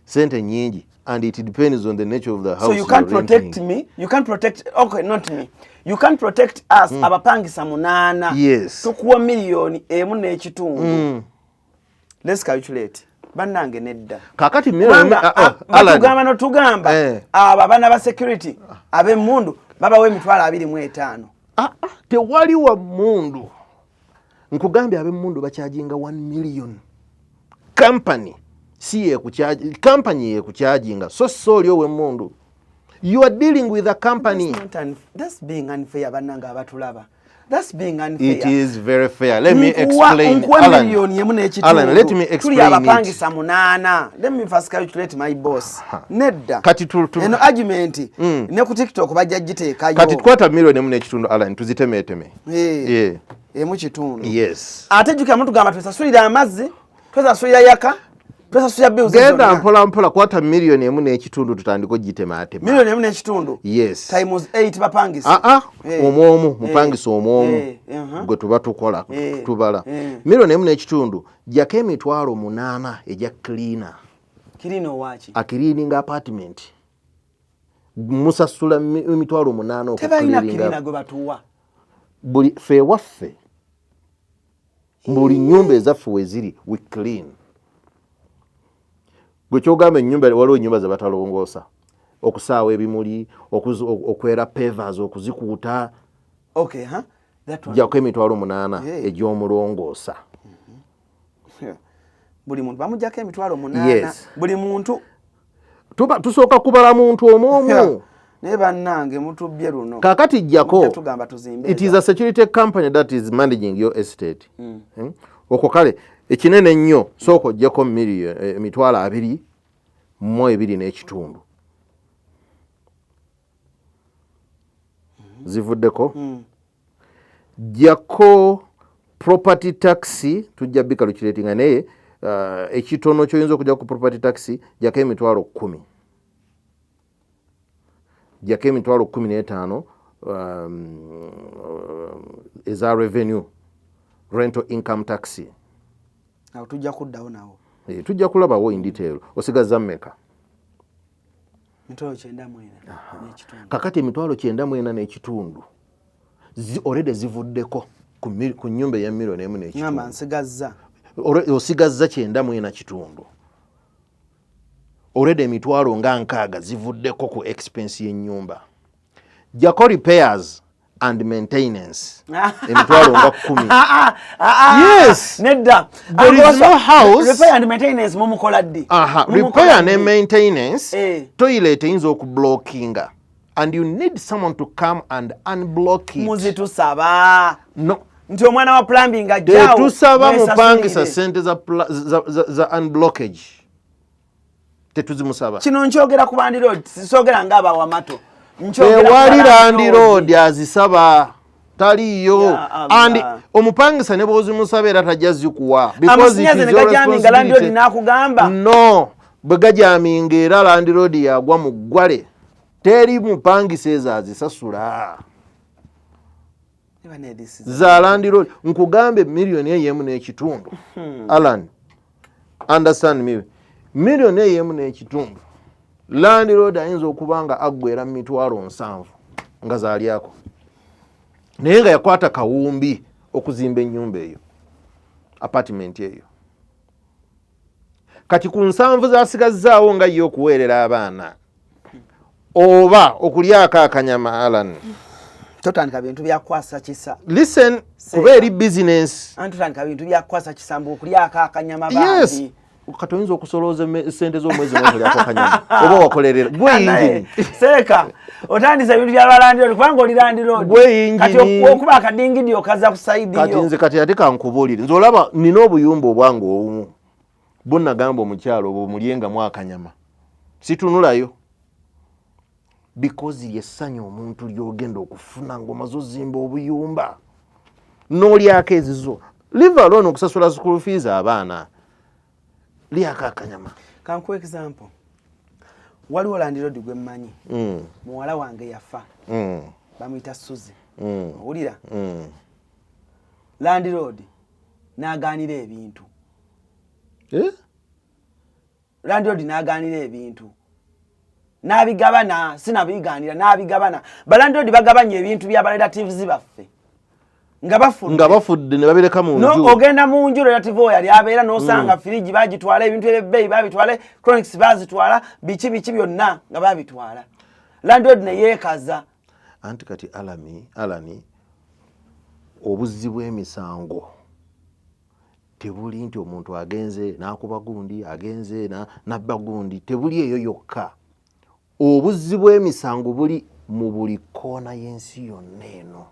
Sente nyingi, and it depends on the nature of the house. So you can't protect me. You can't protect. Okay, not me. You can't protect us. Abapangisa 8. Yes. Tukuwa miliyoni 1.5. Let's calculate. Bannange nedda. Kakati miliyoni batugamba notugamba aba bana ba security ab'emmundu babawe emitwalo 25. Tewali wa mmundu. Nkugambye ab'emmundu bakyajinga 1 million. Company siye kuchaji, company ye kuchajinga. So sorry owe mundu. You are dealing with a company. That's being unfair bananga abatulaba. That's being unfair. It is very fair. Let me explain. Alan, let me explain it. Let me first calculate my boss. Nedda. Eno argument. Ne ku TikTok bajja giteekayo. Kati tukwata miliyoni 1.5 Alan tuzitemeteme. Mu kitundu. Yes. Ate juka muntu gamba tusasulira amazzi, tusasulira yaka, tusasulira bills. Genda mpola kwata miliyoni 1.5 tutandiko gitematema. Miliyoni 1.5. Yes. Times 8 bapangisa. Omwomu mupangisa omwomu. Gwe tuba tukola tubala. Miliyoni 1.5 jake emitwalo 8 eja cleaner. Kirino wachi. A cleaning apartment. Musasula emitwalo 8 okukleaninga. Tebalina cleaner gwe batuwa. Buli fe waffe. Buli nyumba ezaffe weziri we clean. Gwe kyogamba ennyumba waliwo ennyumba ze batalongoosa. Okusaawa ebimuli, okwera pavers, okuzikuuta. Okay, huh? That one. Jako emitwalo 8 egy'omulongoosa. Buli muntu bamujjako emitwalo 8. Yes. Buli muntu tusooka kubala muntu omwomu. Ne bannange mutubbye luno. Kakati jjako. Tugamba tuzimbe. It is a security company that is managing your estate. Okwo kale ekinene ennyo sooka ojjako emitwalo 2 mu 2.5. Zivuddeko. Jjako property tax tujja bicalculating naye ekitono kyoyinza okujja ku property tax jjako emitwalo 10. Jjako emitwalo 15 eza revenue rental income tax. Awo tujja kuddawo nawo. Tujja kulabawo in detail. Osigaza mmeka? Mitwalo 9 n'ekitundu. Kakati emitwalo 9 n'ekitundu already zivuddeko ku nnyumba ya miliyoni 1.5. Ngamba nsigazza. Osigazza 9 n'ekitundu. Already emitwalo nga 6 zivuddeko ku expense y'ennyumba. Jjako repairs and maintenance. Emitwalo nga 10. Yes. Nedda. There is no house. Repair and maintenance mumukola ddi. Repair and maintenance. Toilet eyinza okublockinga. And you need someone to come and unblock it. Muzitusaba. No. Nti omwana wa plumbing ajjawo. Tetusaba mupangisa sente za unblockage. Tetuzimusaba. Kino nkyogera ku landlord, sisogera ngaba wamato. Wali landlord azisaba taliyo. And omupangisa ne bozimusaba era tajja zikuwa. Because it is your responsibility. Nakugamba. No. Bwegajaminga era landlord yagwa mu ggwale. Teri mupangisa ezo azisasula. Za landlord nkugambe miliyoni 1.5. Alan, understand me. Miliyoni 1.5. Landlord ayinza okubanga aggwera mitwalo 7 nga zalyako. Naye nga yakwata kawumbi okuzimba ennyumba eyo. Apartment eyo. Kati ku 7 zasigazzaawo nga yo okuweerera abaana. Oba okulyako akanyama Alan. Totandika bintu byakwasa kisa. Listen, kuba eri business. Totandika bintu byakwasa kisambu okulyako akanyama bandi. Yes. katoyinza okusolooza sente z'omwezi n'okulyako kanyama oba wakolerera gwe yingini seeka otandisa ebintu bya balandiroodi kubanga oli landiroodi gwe yingini kati okuba akadingidi okaza ku sayidi yo kati nze kati ate kankubuulire nze olaba nina obuyumba obwange obumu bonnagamba omukyalo obwo mulyengamu akanyama situnulayo because lyessanyu omuntu lyogenda okufuna ng'omaze ozimba obuyumba n'olyako ezizo live alone okusasula school fees abaana lyako akanyama kankuwa example waliwo landiroodi gwe mmanyi muwala wange yafa bamuyita Suzi owulira landiroodi n'agaanira ebintu landiroodi n'agaanira ebintu n'abigabana sinabigaanira n'abigabana balandiroodi bagabanya ebintu bya barelatives baffe nga bafudde ne babireka mu nju no ogenda mu nju relative oyo yali abeera n'osanga firiji bagitwala ebintu ebyebeeyi babitwala electronics bazitwala biki byonna nga babitwala landlord ne yeekaza anti kati alani obuzzi bw'emisango tebuli nti omuntu agenze n'akuba gundi agenze nabba gundi tebuli eyo yokka obuzzi bw'emisango buli mu buli koona y'ensi yonna eno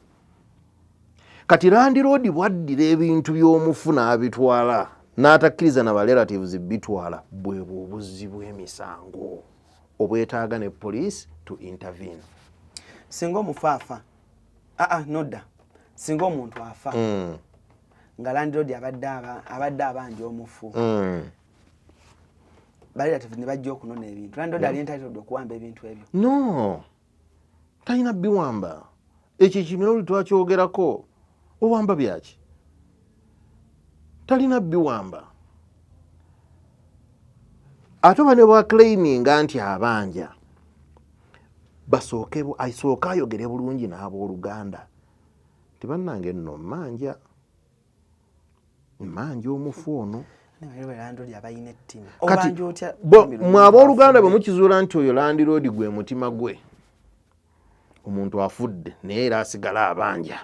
kati landiroodi bwaddira ebintu by'omufu n'abitwala n'atakkiriza na barelatives bitwala bwebwo obuzzi bw'emisango obwetaaga ne police to intervene singa omufu afa nodda singa omuntu afa nga landiroodi abadde abanja omufu barelatives ne bajja okunona ebintu landiroodi ali entitled okuwamba ebintu ebyo no talina biwamba ekyo kino oli twakyogerako owamba byaki talina biwamba ate bane bwaclaiminga nti abanja asooka ayogere bulungi n'abooluganda tibannange nno mmanja omufu ono kati mwe abooluganda bwe mukizuula nti oyo landiroodi gwe mutima gwe omuntu afudde naye era asigala abanja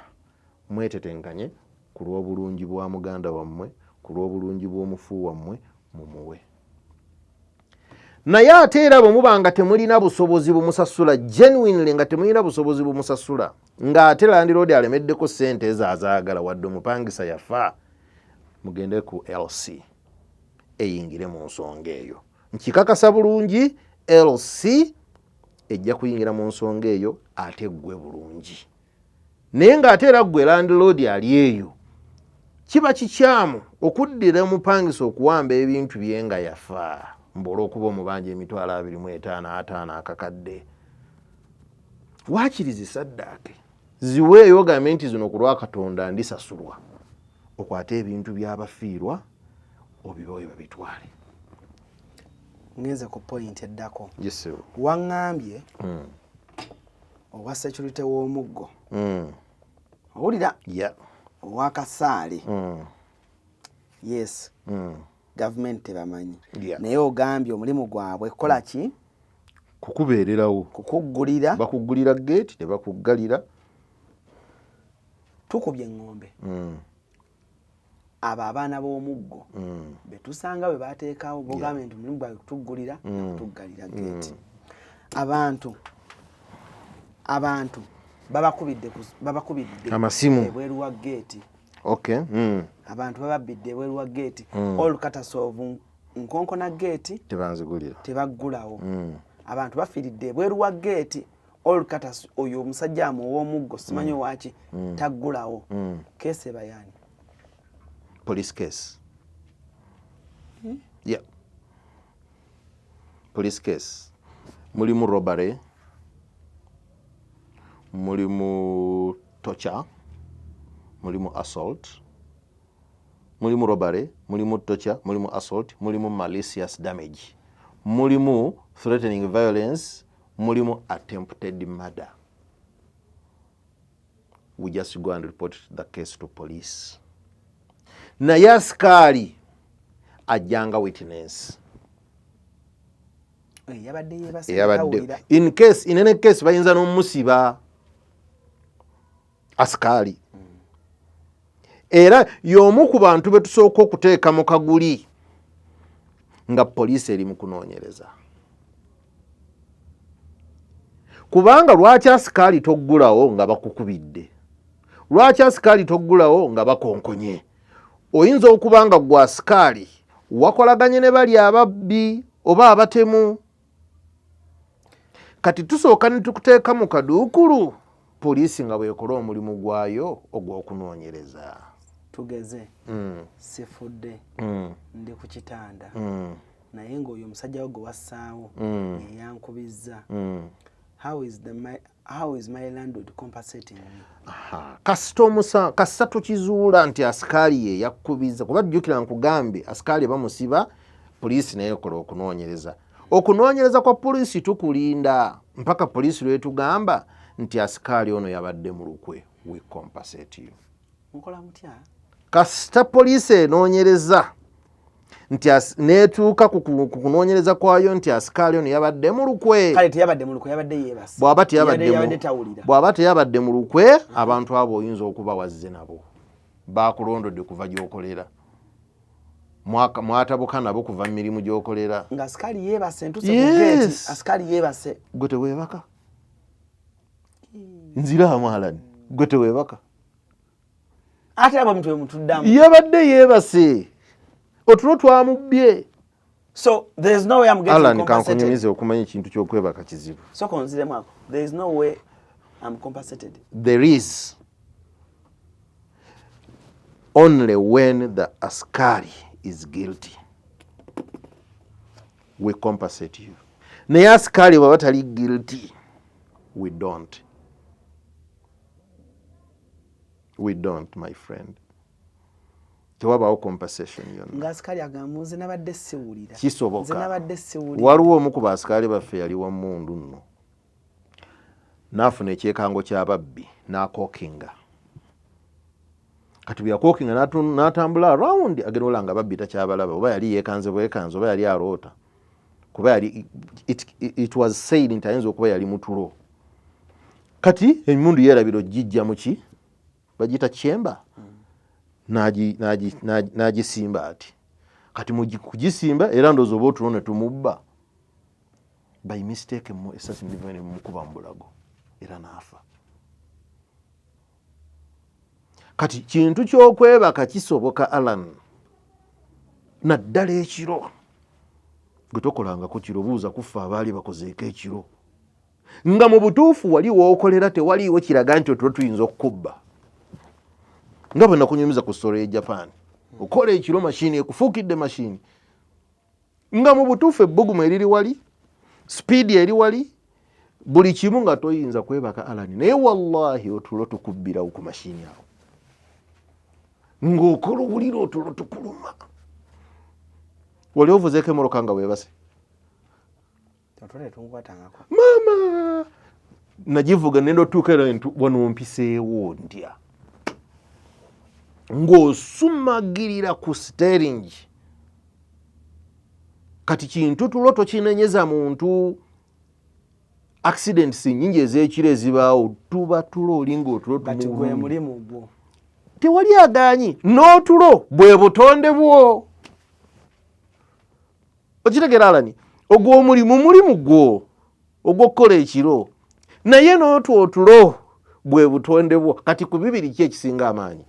mwetetenkanye ku lw'obulungi bwa muganda wammwe ku lw'obulungi bw'omufu wammwe mumuwe naye ate era bwe muba nga temulina busobozi bumusasula genuinely nga temulina busobozi bumusasula ng'ate landiroodi alemeddeko ssente ezo azaagala wadde omupangisa yafa mugende ku LC eyingire mu nsonga eyo nkikakasa bulungi LC ejja kuyingira mu nsonga eyo ate ggwe bulungi naye ng'ate era ggwe landiroodi ali eyo kiba kikyamu okuddira omupangisa okuwamba ebintu bye nga yafa mbola okuba omubanja emitwalo 25 akakadde waakiri zisaddaake ziweeyo ogambe nti zino ku lwa Katonda ndisasulwa okwate ebintu by'abafiirwa obibawe babitwale ngenze ku point eddako yes waŋŋambye owa security w'omuggo owulira owakasaale yes gavumenti tebamanyi naye ogambye omulimu gwabwe kola ki kukubeererawo kukuggulira bakuggulira geeti ne bakuggalira tukubye eŋŋombe abo abaana b'omuggo betusanga bwe bateekawo bogambye nti omulimu gwabwe kutuggulira kutuggalira geeti abantu babakubidde amasimu ebweru wa geeti okay abantu bababidde ebweru wa geeti olukatasovu nkonkona geeti tebaggulawo abantu bafiiridde ebweru wa geeti olukataso oyo omusajja ow'omuggo simanyi waki taggulawo keesi ebayani police case yeah police case mulimu robbery mulimu torture mulimu assault mulimu robbery mulimu torture mulimu assault mulimu malicious damage mulimu threatening violence mulimu attempted murder. We just go and report the case to police. Naye askaali ajjanga witness. Yabadde. In any case bayinza n'omusiba askaali. Era y'omu ku bantu betusooka okuteeka mu kaguli nga poliisi eri mu kunoonyereza. Kubanga lwaki asikaali toggulawo nga bakukubidde? Lwaki asikaali toggulawo nga bakonkonye? Oyinza okuba nga gwe asikaali wakolaganye ne bali ababbi oba abatemu. Kati tusooka ne tukuteeka mu kaduukulu poliisi nga bw'ekola omulimu gwayo ogw'okunoonyereza. Tugeze sifudde ndi ku kitanda naye ng'oyo omusajja we gwe wassaawo yeyankubizza. How is my landlord compensating me? Kasita tukizuula nti asikaali ye yakkubiza, kuba jjukira nkugambye asikaali bamusiba, poliisi naye ekola okunoonyereza. Okunoonyereza kwa poliisi tukulinda mpaka poliisi lwetugamba nti asikaali ono yabadde mu lukwe, we compensate you. Mukola mutya? Kasita poliisi enoonyereza nti neetuuka ku kunoonyereza kwayo nti asikaali ono yabadde mu lukwe. Kale teyabadde mu lukwe, yabadde yeebase. Bw'aba teyabadde mu lukwe, abantu abo oyinza okuba wazze nabo. Baakulondodde kuva gy'okolera. Mwatabuka nabo kuva mu mirimu gy'okolera. Nga asikaali yeebase, ntuse ku geeti, asikaali yeebase. Gwe teweebaka? Nziraamu Alani, gwe teweebaka? Ate abo mutwe mutuddamu. Yabadde yeebase. Otulo twamubbye. So there is no way I'm getting compensated. compensated. Okumanya ekintu ky'okwebaka kizibu. So konziremu ako. There is no way I'm compensated. There is. Only when the askari is guilty we compensate you. Naye askari bw'aba tali guilty, we don't. We don't, my friend. Tewabaawo compensation yonna. Nga askari agamba nze nabadde siwulira. Kisoboka. Nze nabadde siwulira. Waliwo omu ku baasikaali baffe yali wa mmundu nno. N'afuna ekyekango ky'ababbi n'akookinga. Kati bwe yakookinga n'atambula around agenda olanga ababbi takyabalaba, oba yali yeekanze bwekanze, oba yali aroota. Kuba yali it was said nti ayinza okuba yali mutulo. Kati emmundu yeerabira ogijja mu ki? Bagiyita kyemba. N'agisimba ati. Kati mu kugisimba era ndowooza oba otulo ne tumubba. By mistake essasi ndiva ne mukuba mu bulago era n'afa. Kati kintu ky'okwebaka kisoboka Alan. Naddala ekiro. Gwe tokolangako kiro, buuza kufa abaali bakozeeko ekiro. Nga mu butuufu wali wookolera tewaliiwo kiraga nti otulo tuyinza okukubba. Nga bwe nakunyumiza ku story ya Japan. Okola ekiro mashini ekufuukidde mashini. Nga mu butuufu ebbugumu eriri wali, speed eri wali, buli kimu nga toyinza kwebaka Alan. Naye wallahi otulo tukubbirawo ku mashini awo. Ng'okola obuliro otulo tukuluma. Wali ovuzeeko emmotoka nga weebase? Mama! Nagivuga nendo tuuka era wano mpiseewo ndya. Ng'osumagirira ku steering. Kati kintu tulo tokinenyeza muntu. Accidents nyingi ez'ekiro ezibaawo tuba tulo olinga otulo tumulimu. Tewali aganyi. N'otulo bwe butonde bwo. Okitegeera Alani? Ogwo mulimu gwo. Ogw'okukola ekiro. Naye n'otwo otulo bwe butonde bwo. Kati ku bibiri ki ekisinga amaanyi?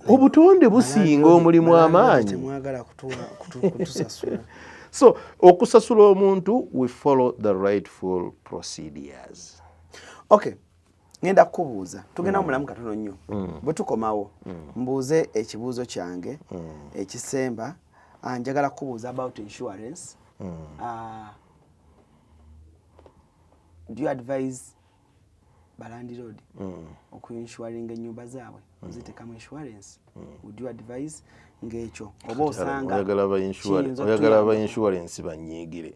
Obutonde businga omulimu amaanyi. So okusasula omuntu, we follow the rightful procedures. Okay. Ngenda kubuuza. Tugenda mulamu katono nnyo. Bwe tukomawo mbuuze ekibuuzo kyange ekisemba. Njagala kubuuza about insurance. Do you advise balandlord okuinsuringa ennyumba zaabwe zitekamu insurance? Would you advise ng'ekyo oba osanga oyagala ba insurance banyiigire?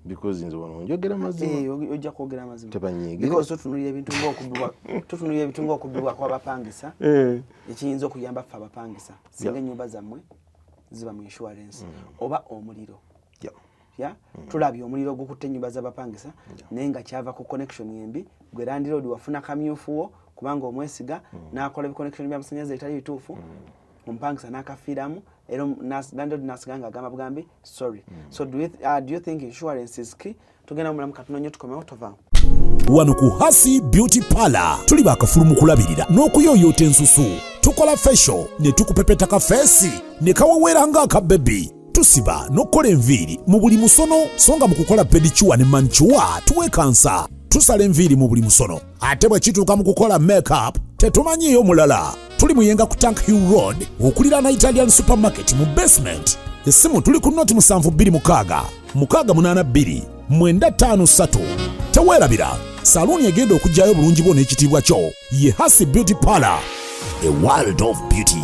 Because nze wano njogera mazima. Ojja kwogera mazima. Tebanyiigire. Because tutunulira ebintu ng'okubbibwa kw'abapangisa ekiyinza okuyamba ffe abapangisa singa ennyumba zammwe ziba mu insurance oba omuliro. Tulabye omuliro ogukutte ennyumba z'abapangisa naye nga kyava ku connection embi, gwe landlord wafuna kamyufu wo kubanga omwesiga n'akola ebiconnection by'amasannyalaze ebitali bituufu, mumpangisa n'akafiiramu era landlord nasiganga agamba bugambi sorry. So do you think insurance is key? Tugenda mulamu katunonye tukomewo tovaamu. Wano ku Hasi Beauty Parlor tuli bakafulu mu kulabirira n'okuyooyoota ensusu. Tukola facial ne tukupepeta ka feesi ne kawawera ng'aka baby. Tusiba n'okkola enviiri mu buli musono songa mu kukola pedicure ne manicure tuwekansa. Tusala enviiri mu buli musono ate bwe kituuka mu kukola makeup tetumanyiiyo mulala. Tuli muyenga ku Tank Hill Road okuliraana Italian Supermarket mu basement. Essimu tuli ku noti 72 682 953. Teweerabira saluuni egenda okujjayo bulungi bwo n'ekitiibwa kyo ye Hasi Beauty Parlor, a world of beauty.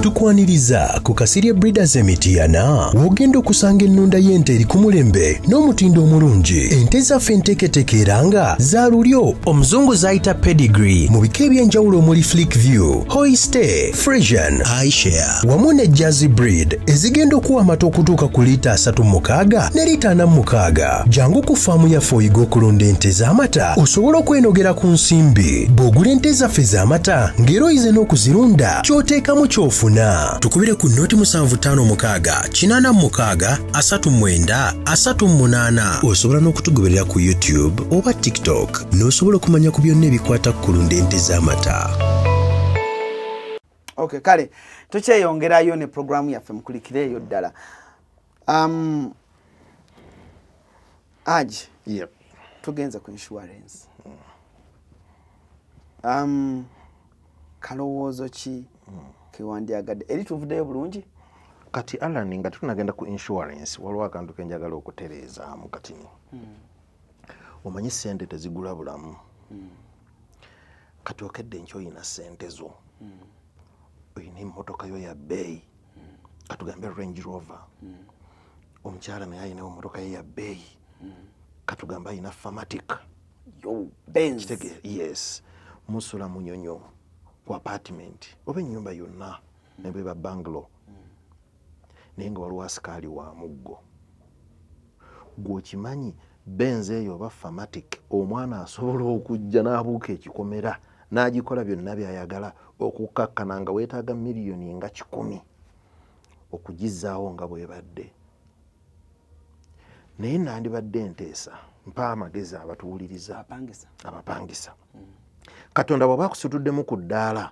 Tukwaniriza ku Kasirye Breeders Emitiana wogenda okusanga ennunda y'ente eri ku mulembe n'omutindo omulungi. Ente zaffe enteeketeeke era nga za lulyo omuzungu z'ayita pedigree mu bika eby'enjawulo omuli Flickview, Holstein, Friesian, Ayrshire wamu ne Jersey breed ezigenda okuwa amata okutuuka ku liita 36 ne liita 46. Jangu ku faamu yaffe oyiga okulunda ente z'amata osobola okwenogera ku nsimbi. Bw'ogula ente zaffe z'amata ng'era oyize n'okuzirunda ky'oteekamu ky'ofuna. Tukubire ku noti 75 86 39 38. Osobola n'okutugoberera ku YouTube oba TikTok n'osobola okumanya ku byonna ebikwata ku kulunda ente z'amata. Okay, kale tukyeyongerayo ne programu yaffe mukulikireeyo ddala. Aji, Yep. tugenze ku insurance. Kalowoozo ki kewandyagadde eri tuvuddeyo bulungi? Kati Alan nga tunagenda ku insurance waliwo akantu ke njagala okutereezaamu kati. Omanyi ssente tezigula bulamu. Kati okedde enkya oyina ssente zo. Oyina emmotoka yo ya bbeeyi. Katugambe Range Rover. Omukyala naye ayina emmotoka ye ya bbeeyi. Katugamba ayina Famatic. Yo, Benz. Yes. Musula munyonyo ku apartment oba ennyumba yonna ne bweba bungalow. Naye nga waliwo asikaali wa muggo. Gw'okimanyi Benz eyo oba Famatic omwana asobola okujja n'abuuka ekikomera n'agikola byonna by'ayagala okukkakkana nga weetaaga miliyoni nga 10 okugizzaawo nga bw'ebadde. Naye nandibadde nteesa mpa amagezi abatuwuliriza abapangisa. Katonda bw'aba akusituddemu ku ddaala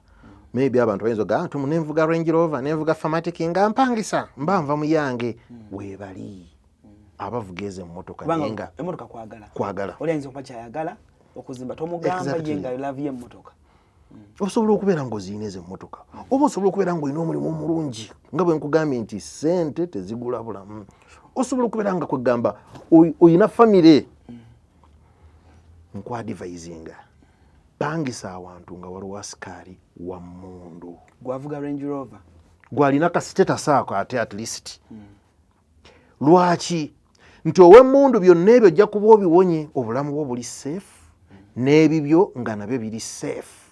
maybe abantu bayinza ogamba nti nenvuga Range Rover nenvuga Famatic nga mpangisa mba nva mu yange weebali abavuga ezo emmotoka nenga emmotoka kwagala olinza okuba kyayagala okuzimba tomugamba ye nga love y'emmotoka. Osobola okubeera ng'oziyina ezo emmotoka oba osobola okubeera ng'olina omulimu omulungi nga bwe nkugambye nti ssente tezigula bulamu. Osobola okubeera nga kwegamba oyina famire. Nkwadvisinga pangisa awantu nga waliwo asikaali wa mmundu gwavuga Range Rover gwalina ka status ako ate at least. Lwaki? Nti ow'emmundu byonna ebyo ojja kuba obiwonye obulamu bwo buli safe n'ebibyo nga nabyo biri safe.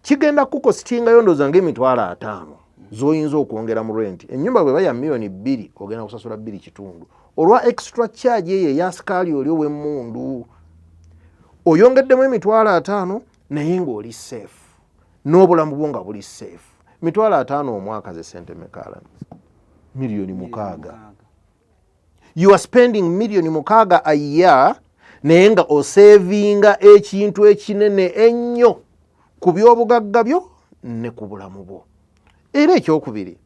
Kigenda kukositingayo ndooza ng'emitwalo 5 z'oyinza okwongera mu rent. Ennyumba bwe baya miliyoni 2 ogenda kusasula 2.5 olwa extra charge eyo eya sikaali oli ow'emmundu. Oyongeddemu emitwalo 5 naye ng'oli safe n'obulamu bwo nga buli safe. Mitwalo 5 omwaka ze ssente mekala miliyoni 6. You are spending miliyoni 6 a year naye nga osevinga ekintu ekinene ennyo ku by'obugagga byo ne ku bulamu bwo. Era ekyokubiri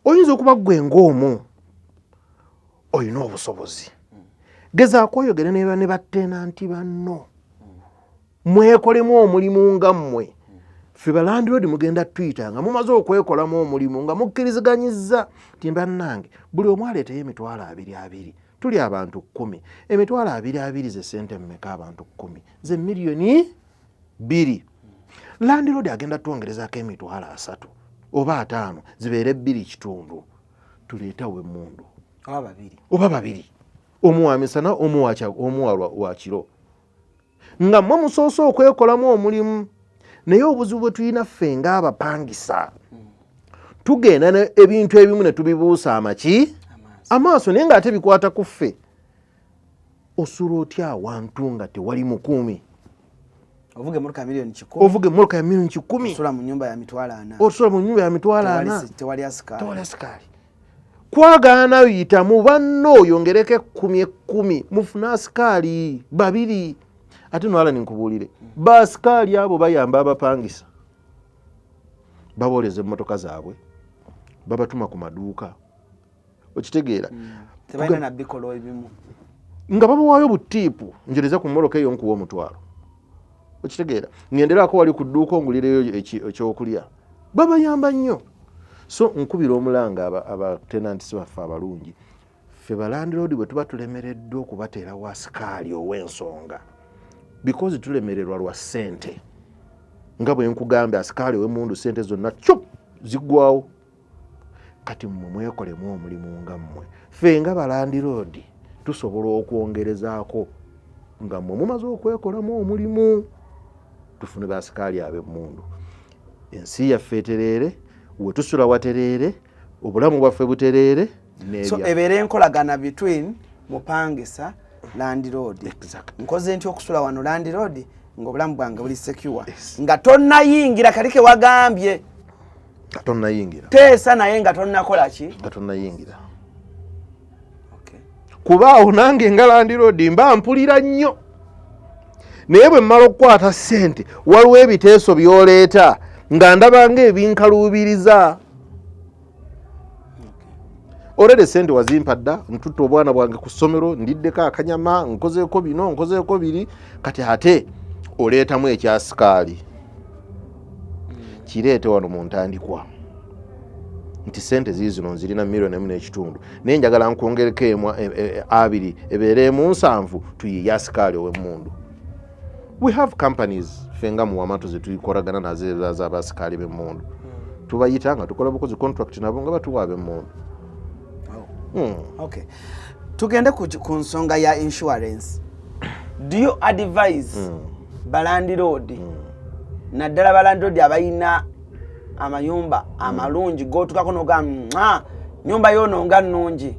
oyinza okuba gwe ng'omu oyina obusobozi. Gezaako oyogere ne battenanti banno mwekolemu omulimu nga mmwe. Ffe ba landlord mugenda Twitter nga mumaze okwekolamu omulimu nga mukkiriziganyizza nti bannange buli omu aleeteyo emitwalo 2 tuli abantu 10. Emitwalo 2 ze ssente mmeka abantu 10 ze miliyoni 2. Landlord agenda twongerezaako emitwalo 3 oba 5 zibeere 2.5. Tuleetawo emmundu oba 2 omu wa misana omu wa kiro nga mmwe musoose okwekolamu omulimu. Naye obuzibu bwe tulina ffe ng'abapangisa tugenda ebintu ebimu ne tubibuusa amaaso naye ng'ate bikwata ku ffe. Osula otya awantu nga tewali mukuumi? ovuge motoka milioni 10 ovuge motoka ya milioni 10 osula mu nyumba ya mitwalo 4 osula mu nyumba ya mitwalo 4 tewali asikali kwagaana yita mu banno oyongereke 10 mufune asikaali babiri ate nwala ninkubuulire baasikaali abo bayamba abapangisa babooleza emmotoka zaabwe babatuma ku maduuka okitegeera tebalina na bikolo ebimu nga babawaayo butiipu njereza ku mmoloka eyo nkuwa omutwalo okitegeera ngenderako wali ku dduuka ongulireyo ekyokulya babayamba nnyo so nkubira omulanga abatenantisi baffe abalungi ffe balandiroodi bwe tuba tulemereddwa okubateerawo asikaali ow'ensonga because tulemererwa lwa ssente nga bwe nkugamba asikaali ow'emmundu ssente zonna cyo ziggwawo kati mmwe mwekolemu omulimu nga mmwe ffe nga balandiroodi tusobola okwongerezaako nga mmwe mumaze okwekolamu omulimu tufune basikaali ab'emmundu ensi yaffe etereere wetusula watereere obulamu bwaffe butereere so ebeera enkolagana between mupangisa landiroodi exactly. nkoze ntya okusula wano landiroodi ng'obulamu bwange buli secure nga tonnayingira kali ke wagambye nga tonnayingira teesa naye nga tonnakola ki nga tonnayingira okay. kuba awo nange nga landiroodi mba mpulira nnyo naye bwe mmala okukwata ssente waliwo ebiteeso by'oleeta nga ndabanga ebinkaluubiriza olede ssente wazimpa dda ntutta obwana bwange ku ssomero ndiddeko akanyama nkozeeko bino nkozeeko biri kati ate oleetamu ekyasikaali kireete wano mu ntandikwa nti ssente ziizino nzirina milioni 1.5 naye njagala nkwongereko 2 ebeeremu 7 tuyiye asikaali ow'emmundu. We have companies fenga mu wamatu zetulikolagana nazo z'abasikaali b'emmundu tubayita nga tukola bukozi contract nabo nga batuwa ab'emmundu. Okay, tugende ku nsonga ya insurance. Do you advise balandiroodi naddala balandiroodi abayina amayumba amalungi gotukako noga nyumba yono nga nnungi,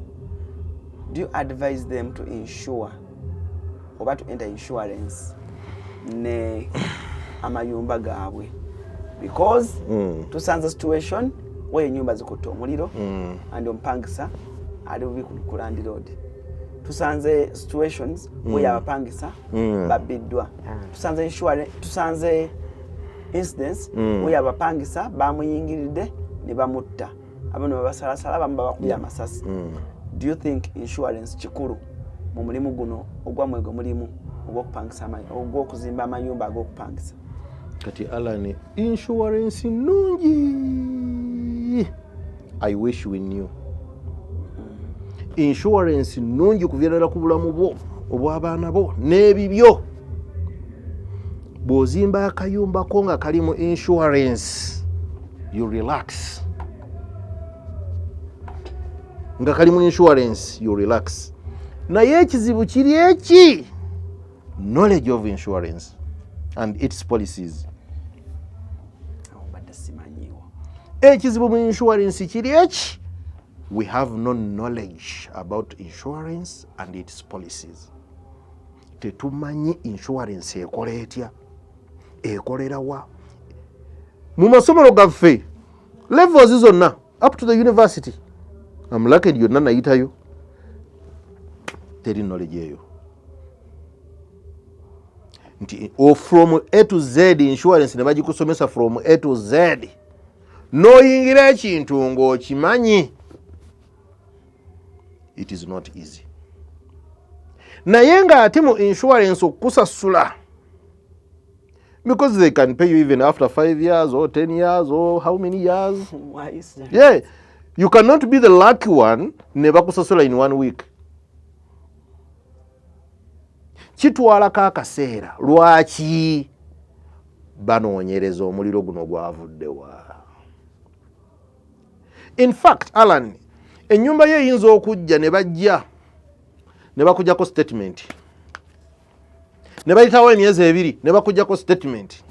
do you advise them to insure oba to enter insurance ne amayumba gaabwe? Because tusanze situation where nyumba zikutte omuliro and ompangisa ali bubi ku landiroodi. Tusanze situations where abapangisa babiddwa. Tusanze insurance, tusanze incidents where abapangisa bamuyingiridde ne bamutta abano babasalasala bamba bakubya amasasi. Do you think insurance kikulu mu mulimu guno ogwamwego mulimu ogwokupangisa ogwokuzimba amayumba agokupangisa? Kati Alan, insurance nungi. I wish we knew. Insurance nungi kuvyerera ku bulamu bwo obw'abaana bo n'ebibyo. Bw'ozimba akayumba ko nga kalimu insurance, you relax. Nga kalimu insurance, you relax. Naye ekizibu kiri eki, knowledge of insurance and its policies. Ekizibu mu insurance kiri eki, we have no knowledge about insurance and its policies. Tetumanyi insurance ekola etya, ekolera wa. Mu masomero gaffe levels zonna up to the university, I'm lucky yonna nayitayo, teri knowledge eyo. Nti from A to Z insurance ne bagikusomesa from A to Z. Noyingira ekintu ng'okimanyi. It is not easy. Naye nga ate mu insurance okusasula, because they can pay you even after 5 years or 10 years or how many years. Why is that? Yeah, you cannot be the lucky one ne bakusasula in 1 week. Kitwalako akaseera. Lwaki? Banoonyereza omuliro guno gwavuddewa. In fact, Alan, ennyumba ye eyinza okujja ne bajja ne bakujjako statement, ne bayitawo emyezi 2 ne bakujjako statement,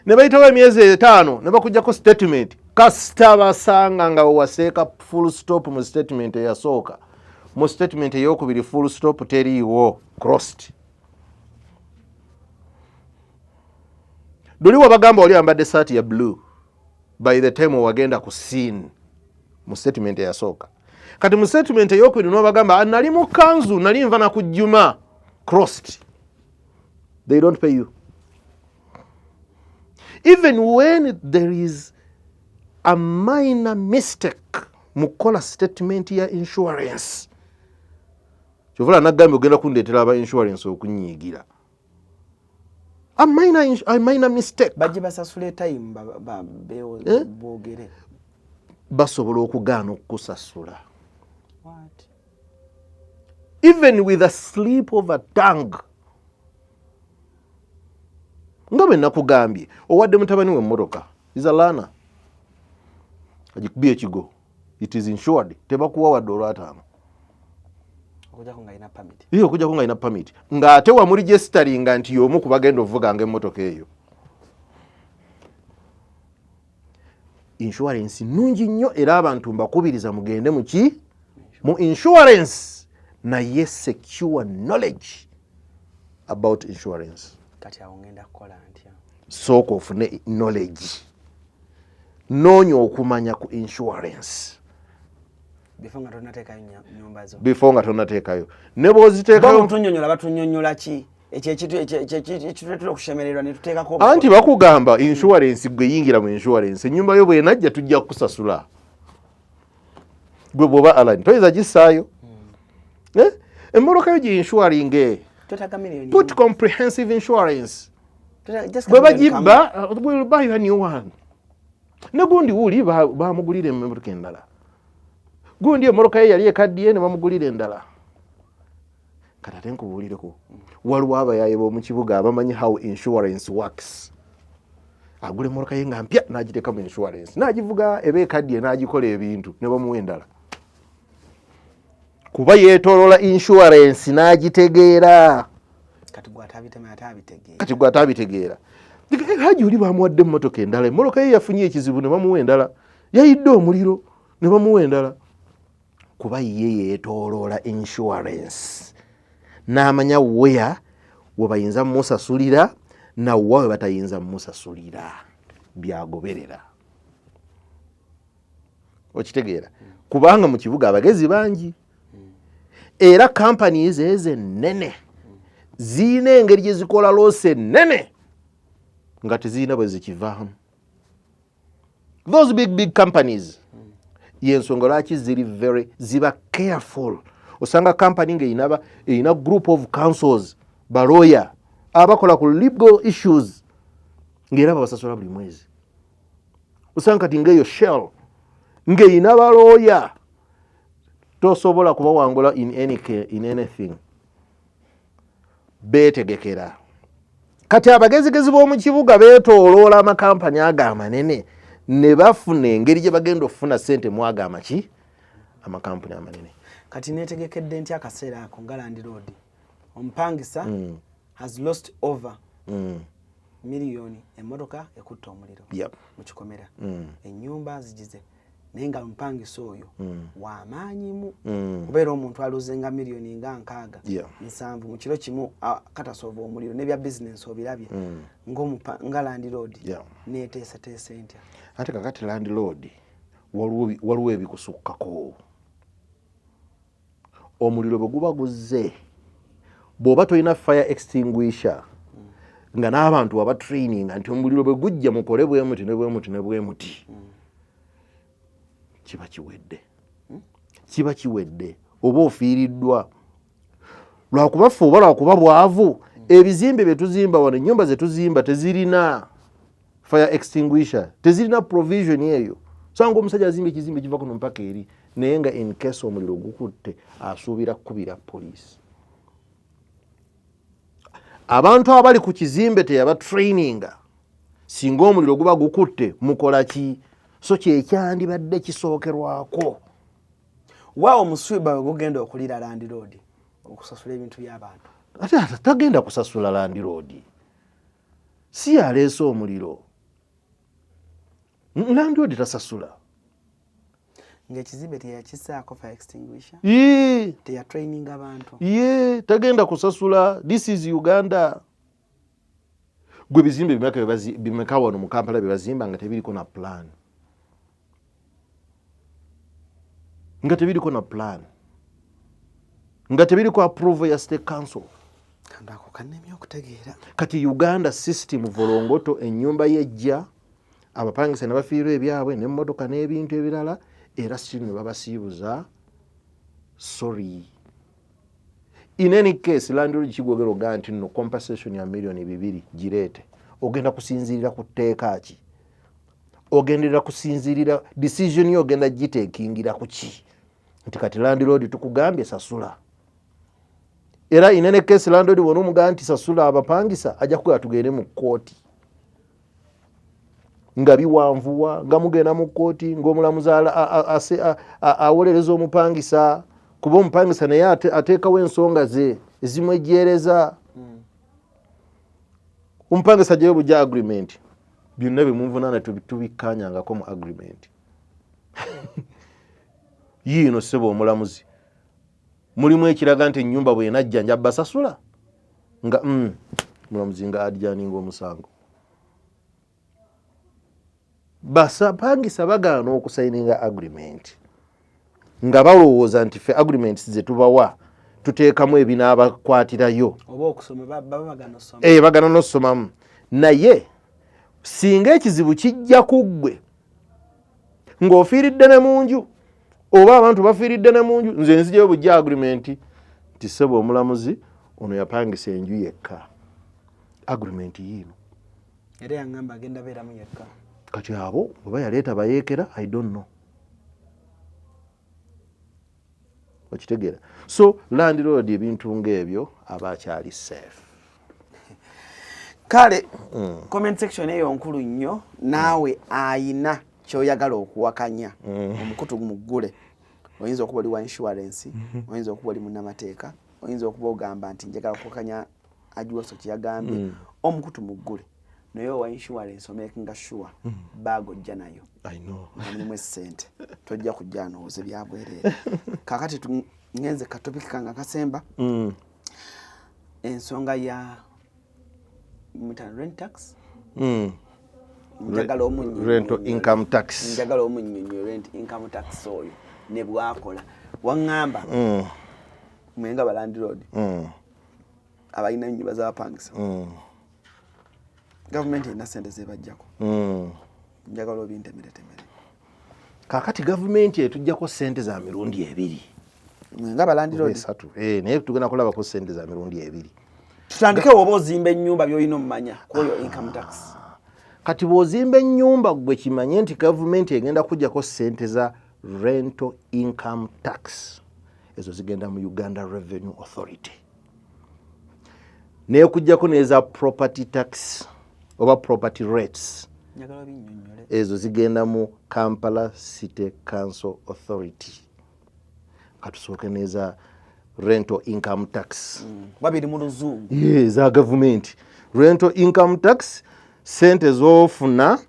ne bayitawo emyezi 5 ne bakujjako statement, kasita basanga nga waseeka full stop mu statement eyasooka, mu statement ey'okubiri full stop teriiwo, crossed. Doli wabagamba oli ambadde saati ya blue by the time wagenda ku scene mu statement yasooka. Kati mu statement ey'okubiri n'obagamba nali mu kanzu nali nva na ku Juma crossed. They don't pay you. Even when there is a minor mistake mu kukola statement ya insurance. Kyovula nagambye ogenda kundeetera aba insurance okunyiigira. A minor mistake. Baje basasule time boogere. Basobola okugaana okukusasula. What? Even with a slip of a tongue. Nga bwe nakugambye owadde mutabani we mmotoka is a learner. Agikubye ekigo. It is insured. Tebakuwa wadde olw'ataano. Okujjako nga ina permit. Iyo okujjako nga ina permit. Ng'ate wamuregisteringa nti y'omu ku bagenda ovuganga emmotoka eyo. Insurance nungi nnyo era abantu mbakubiriza mugende mu insurance naye secure knowledge about insurance. Kati awo ngenda kukola ntya? Sooka ofune knowledge. Noonya okumanya ku insurance. Before nga tonnateekayo nnyumba zo. Before nga tonnateekayo. Ne bw'oziteekayo. Tunnyonnyola batunyonnyola ki? Ekyo okushemererwa ne tuteekako. Anti bakugamba insurance gwe yingira mu insurance. Ennyumba yo bw'enajja tujja kukusasula. Gwe bw'oba align. Toyinza gissaayo. Emmoloka yo gi-insuring. Put comprehensive insurance. Bwe bagibba, we'll buy you a new one. Ne gundi wuli bamugulira emmotoka endala. Gundi emmoloka ye yali ekaddiye ne bamugulira endala. Kati ate nkubuulireko. Waliwo abayaaye b'omu kibuga abamanyi how insurance works. Agula emmoloka ye nga mpya n'agiteeka mu insurance. N'agivuga eba ekaddiye n'agikola ebintu ne bamuwa endala. Kuba yeetoolola insurance n'agitegeera. Kati gwe atabitegeera. Haji oli bamuwadde emmotoka endala. Emmoloka ye yafunye ekizibu ne bamuwa endala. Yayidde omuliro ne bamuwa endala. Kuba ye yeetoolola insurance. N'amanya where we bayinza mmusasulira na wa we batayinza mmusasulira. Byagoberera. Okitegeera. Kubanga mu kibuga abagezi bangi. Era companies eze nene. Zina engeri gye zikola loose nene. Nga tezirina bwe zikivaamu. Those big companies. Yensonga lwaki ziba careful. Osanga company nga ina group of counsels, lawyer, abakola ku legal issues. Ngera babasasula buli mwezi. Osanga kati ngeyo Shell. Nge ina lawyer. Tosobola kubawangula in anything. Beetegekera. Kati abagezigezi b'omu kibuga beetooloola amakampani ago amanene ne bafuna engeri gye bagenda okufuna ssente mu ago amaki amakampani amanene. Kati neetegekedde ntya akaseera ako nga Land Road omupangisa has lost over miliyoni emmotoka ekutta omuliro mu kikomera. Ennyumba zigize naye nga omupangisa oyo w'amaanyimu kubeera omuntu aluzenga miliyoni nga 6-7 mu kiro kimu katasoova omuliro n'ebya bizinensi obirabye nga Land Road neeteeseteese ntya. Ate kakati Land Road waliwo ebikusukkako. Omuliro bwe guba guzze bw'oba tolina fire extinguisher nga n'abantu waba training nti omuliro bwe gujja mukole bwe muti ne bwe muti ne bwe muti. Kiba kiwedde oba ofiiriddwa lwakuba ffe oba lwakuba bwavu. Ebizimbe bye tuzimba wano ennyumba ze tuzimba tezirina fire extinguisher, tezirina provision eyo. Sanga omusajja azimba ekizimbe kiva kuno mpaka eri naye nga in case omuliro gukutte asuubira kkubira poliisi. Abantu abali ku kizimbe teyaba traininga singa omuliro guba gukutte mukola ki? So kyekyandibadde kisookerwako. Wa omuswiba we gugenda okulira Land Road okusasula ebintu by'abantu. Ate tagenda kusasula Land Road. Si yaleese omuliro. Land Road tasasula. Ng'ekizimbe teyakisaako fire extinguisher. Teya training abantu. Tagenda kusasula. This is Uganda. gwe bizimbe bimeka wano mu Kampala bebazimba nga tebiriko na plan, nga tebiriko na plan, nga tebiriko approval ya State Council. Kandako kannemye okutegeera. Kati Uganda system volongoto ennyumba yejja abapangisa ne bafiirwa ebyabwe n'emmotoka n'ebintu ebirala era still ne babasiibuza. Sorry. In any case, landlord kigwogero ganti no compensation ya milioni 2 gireete. Ogenda kusinzirira ku tteeka ki? Ogendera kusinzirira decision yo ogenda giteekingira ku ki? Nti kati landlord tukugambye sasula. Era in any case landlord wano muganti sasula abapangisa ajja kuya tugende mu kooti. Nga biwanvuwa nga mugenda mu kooti ng'omulamuzi awolereza omupangisa kuba omupangisa naye ateekawo ensonga ze ezimwejjeereza. Omupangisa gyeyo bujja agreement byonna bimuvunana tubikkaanyangako mu agreement. Yiino ssebo omulamuzi mulimu ekiraga nti ennyumba bwe najja njabba sasula nga mulamuzi nga adjaninga omusango. Basapangisa bagaana okusayininga agreement nga balowooza nti ffe agreements ze tubawa tuteekamu ebinaabakwatirayo oba okusoma bagana bagana n'osomamu. Naye singa ekizibu kijja ku ggwe ng'ofiiridde ne mu nju oba abantu bafiiridde ne mu nju, nze nzijayo bujja agreement nti ssebo omulamuzi ono yapangisa enju yekka. Agreement yiino era yaŋŋamba agenda beeramu yekka. Kati abo oba yaleeta bayeekera I don't know. Okitegeera. So landlord ebintu ng'ebyo aba akyali safe. Kale comment section eyo nkulu nnyo naawe ayina kyoyagala okuwakanya omukutu muggule. Oyinza okuba oli wa insurance, oyinza okuba oli munnamateeka, oyinza okuba ogamba nti njagala okuwakanya Ajuwaso kyeyagambye, omukutu muggule. Naye wa insurance omakinga sure bag ojja nayo. I know. Mulimu essente tojja kujja nooze byabwerere. Kakati ngenze katopiki kanga kasemba ensonga ya rent tax. Njagala omunyi rental income tax. Njagala omunyi rent income tax oyo ne bwakola waŋŋamba mwenga balandlord abalina ennyumba z'abapangisa government ina sente zebajjako njagala obintemere. Kakati government etujjako sente za mirundi 2 mwenga balandlord 3 naye tugenda kulabako sente za mirundi 2. Tutandike woba ozimba ennyumba by'olina omumanya kwoyo income tax. Kati bw'ozimba ennyumba gwe kimanye nti government egenda kujjako sente za rental income tax. Ezo zigenda mu Uganda Revenue Authority. Naye kujjako n'eza property tax oba property rates. Njagala binnyonnyole. Ezo zigenda mu Kampala City Council Authority. Katusooke n'eza rental income tax. Babiri mu luzungu. Za government. Rental income tax sente z'ofuna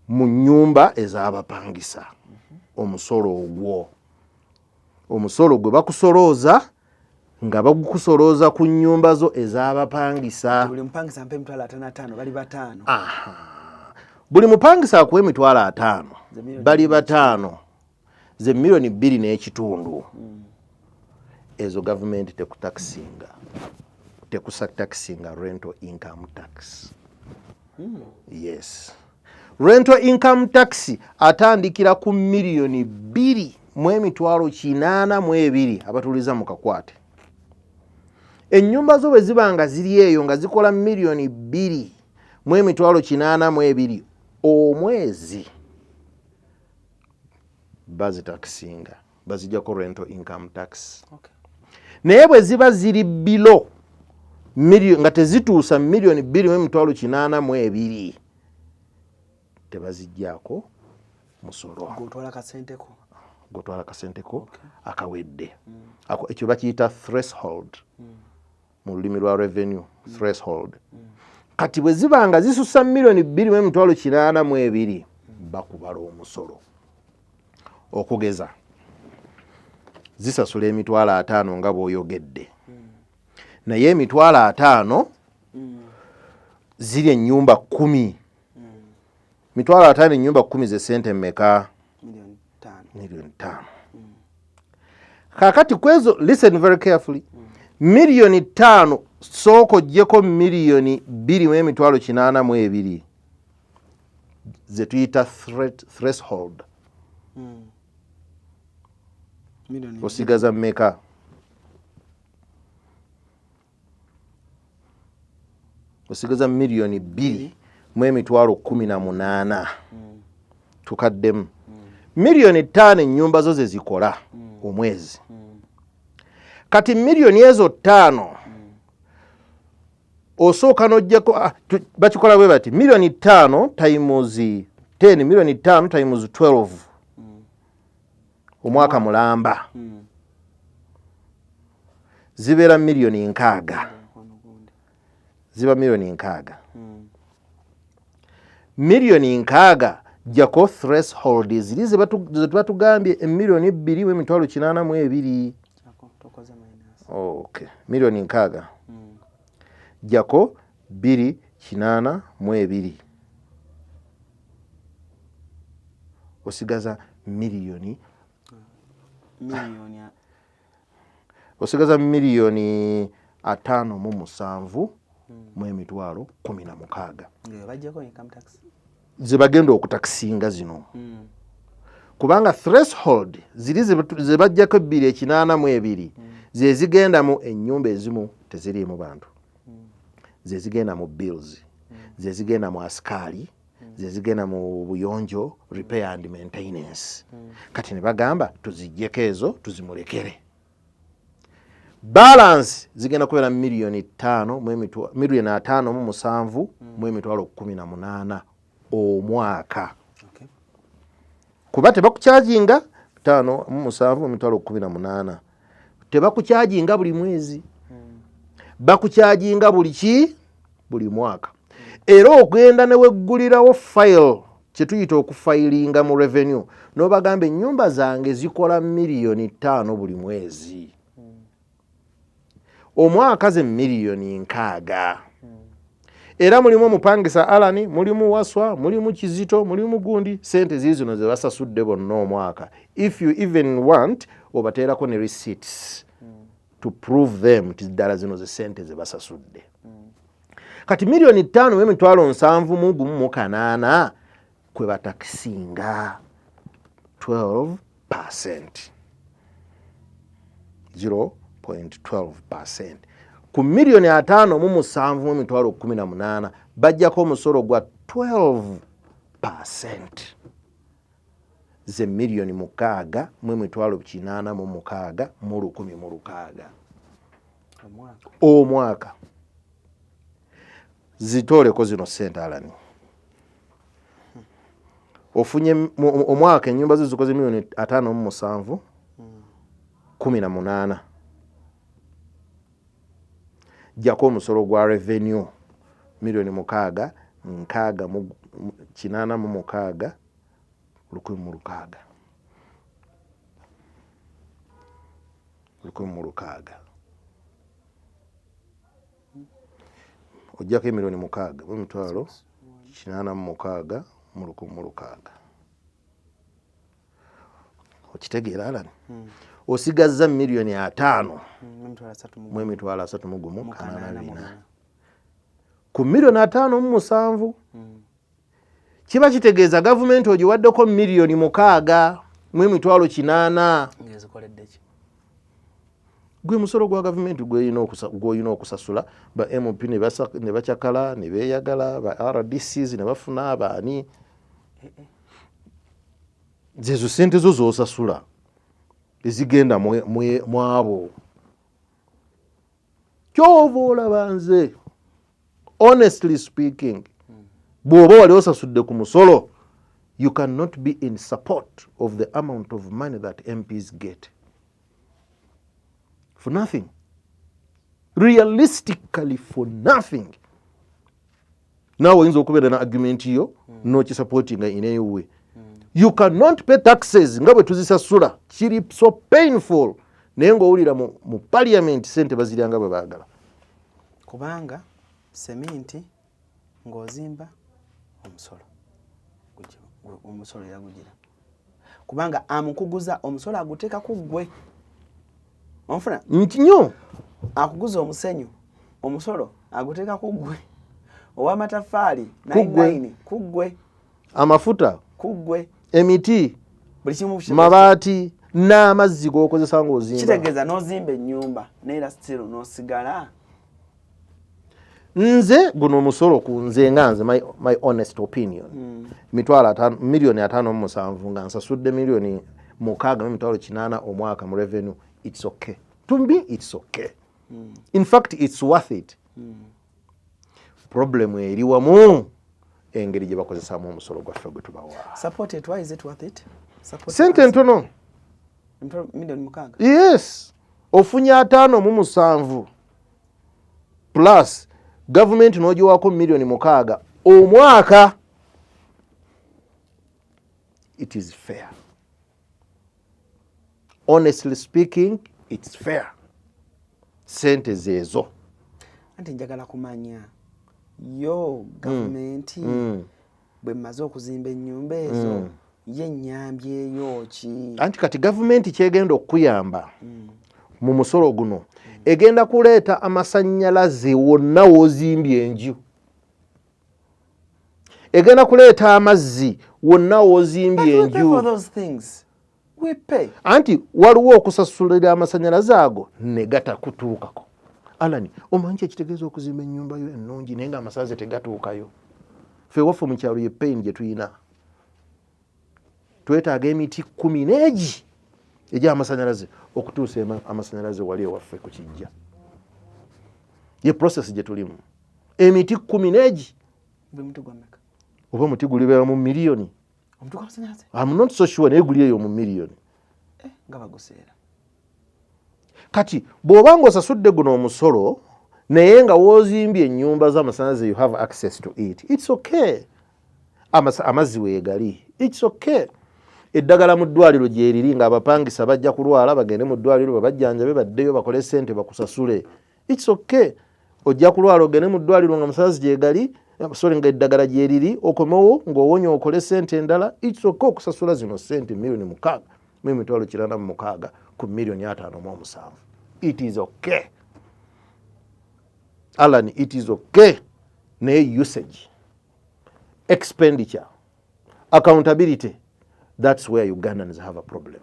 mu nnyumba ez'abapangisa. Omusolo ogwo. Omusolo gwe bakusolooza nga bagukusolooza ku nnyumba zo ez'abapangisa. Buli mupangisa mpe $5,500 bali 5. Buli mupangisa akuwa $5,000 bali 5 ze milioni 2.5. Ezo government tekutaxinga. Tekusataxinga rental income tax. Yes. Rental income tax atandikira ku milioni 2.882 abatuliza mu kakwate. Ennyumba zo bwe zibanga ziri eyo nga zikola milioni 2.882 omwezi bazitaxinga bazijjako rental income tax. Okay. Naye bwe ziba ziri bilo nga tezituusa milioni 2.882 tebazijjaako musolo. Gotwala kasenteko akawedde. Ekyo bakiyita threshold mu lulimi lwa revenue. Threshold. Kati bwe ziba nga zisusa milioni 2.882 bakubala omusolo. Okugeza zisasula $5,000 nga bw'oyogedde. Naye $5,000 ziri ennyumba 10 mitwalo 5 ennyumba 10 ze sente mmeka? Million 5. Kakati kwezo, listen very carefully, million 5 soko jeko million 2.82 ze tuyita threshold. Osigaza mmeka? Osigaza million 2.18 tukaddemu. Million 5 ennyumba zo ze zikola omwezi. Kati million ezo 5 osooka n'ojjako bakikola bwe bati million 5 times 10, million 5 times 12 omwaka mulamba zibeera million 6. Ziba million 6. Million 6 jako threshold ziri ze batugambye million 2.82. Okay, million 6 jako 2.82 osigaza million osigaza million 5.7 16 ze bagenda okutakisinga zino. Kubanga threshold ziri ze bajjako 2.82 ze zigenda mu ennyumba ezimu teziriimu bantu, ze zigenda mu bills, ze zigenda mu askari, ze zigenda mu buyonjo, repair and maintenance. Kati ne bagamba tuzijjeko ezo tuzimulekere. Balance zigenda kubeera million 5.7 omwaka. Kuba tebakukyajinga 5.7 tebakukyajinga buli mwezi, bakukyajinga buli mwaka. Era ogenda ne weggulirawo file kye tuyita okufayilinga mu revenue n'obagamba ennyumba zange zikola million 5 buli mwezi, omwaka ze million 6. Era mulimu omupangisa Alani, mulimu Waswa, mulimu Kizito, mulimu gundi, sente zizino ze basasudde bonna omwaka. If you even want obateerako ne receipts to prove them tiddala zino ze sente ze basasudde. Kati million 5.7 kwe batakisinga 12%. 0.12%. Ku million 5.7 bajjako omusolo gwa 12%. Ze million 6.86 mu 1,600 omwaka. Zitooleko zino sente Alani. Ofunye omwaka ennyumba zo zikoze million 5.7 18. Jako omusolo gwa revenue million 6 86 1,600 ojjako million 6 emitwalo 86 mu 1,600. Okitegeera Alani? Osigazza million 5 mu 3.84 ku million 5.7. Kiba kitegeeza gavumenti ogiwaddeko million 6 mu 800 gwe musolo gwa gavumenti gw'olina okusasula. Ba MP ne bakyakala ne beeyagala, ba RDCs ne bafuna abaani, zezo sente zo z'osasula ezigenda mu abo. Kyova olaba nze honestly speaking, bw'oba wali osasudde ku musolo, you cannot be in support of the amount of money that MPs get for nothing. Realistically for nothing. Now oyinza okubeera na argument yo n'okisupportinga in any way. You cannot pay taxes nga bwe tuzisasula. Kiri so painful. Naye ng'owulira mu parliament sente baziryanga bwe baagala. Kubanga sementi ng'ozimba omusolo yagugira kubanga amukuguza omusolo aguteeka ku ggwe onfuna nti nnyo akuguza omusenyu omusolo aguteeka ku ggwe ow'amataffaali 99 ku ggwe amafuta ku ggwe emiti buli kimu mabaati n'amazzi g'okozesa ng'ozimba kitegeeza n'ozimba ennyumba neera still n'osigala nze guno omusolo ku nze nga nze my honest opinion miliyoni 57 nga nsasudde miliyoni 6.8 omwaka mu revenue it's okay to me it's okay in fact it's worth it problem eri wamu engeri gye bakozesamu omusolo gwaffe gwe tubawa support it why is it worth it sente ntono miliyoni 6 yes ofunye 57 plus government n'ogiwako miliyoni 6 omwaka it is fair honestly speaking it's fair sente zezo anti njagala kumanya yo gavumenti bwe mmaze okuzimba ennyumba ezo ye nnyambyeyo ki anti kati gavumenti kyegenda okuyamba mu musolo guno egenda kuleeta amasannyalaze wonna w'ozimbye enju egenda kuleeta amazzi wonna w'ozimbye enju anti waliwo okusasulira amasannyalaze ago ne gatakutuukako alani omanyi ekitegeeza okuzimba ennyumba yo ennungi naye nga amasannyalaze tegatuukayo ffe waffe mu kyalo ye pain gye tuyina twetaaga emiti 10 egy'amasannyalaze okutuusa amasannyalaze wali ewaffe ku kijja ye process gye tulimu emiti 10 oba omuti gulibeera mu miliyoni I'm not so sure naye guli eyo mu miliyoni nga baguseera kati bw'oba ng'osasudde guno omusolo naye nga woozimbye ennyumba z'amasannyalaze you have access to it it's okay amazzi weegali it's okay eddagala mu ddwaliro gyeriri ng'abapangisa bajja kulwala bagende mu ddwaliro babajjanjabe baddeyo bakole sente bakusasule it's okay ojja kulwala ogende mu ddwaliro nga amasannyalaze gyegali nga eddagala gyeriri okomewo ng'owonya okole sente endala it's okay okusasula zino sente miliyoni 6.86 ku miliyoni 57 it is okay Alan it is okay naye usage expenditure accountability that's where Ugandans have a problem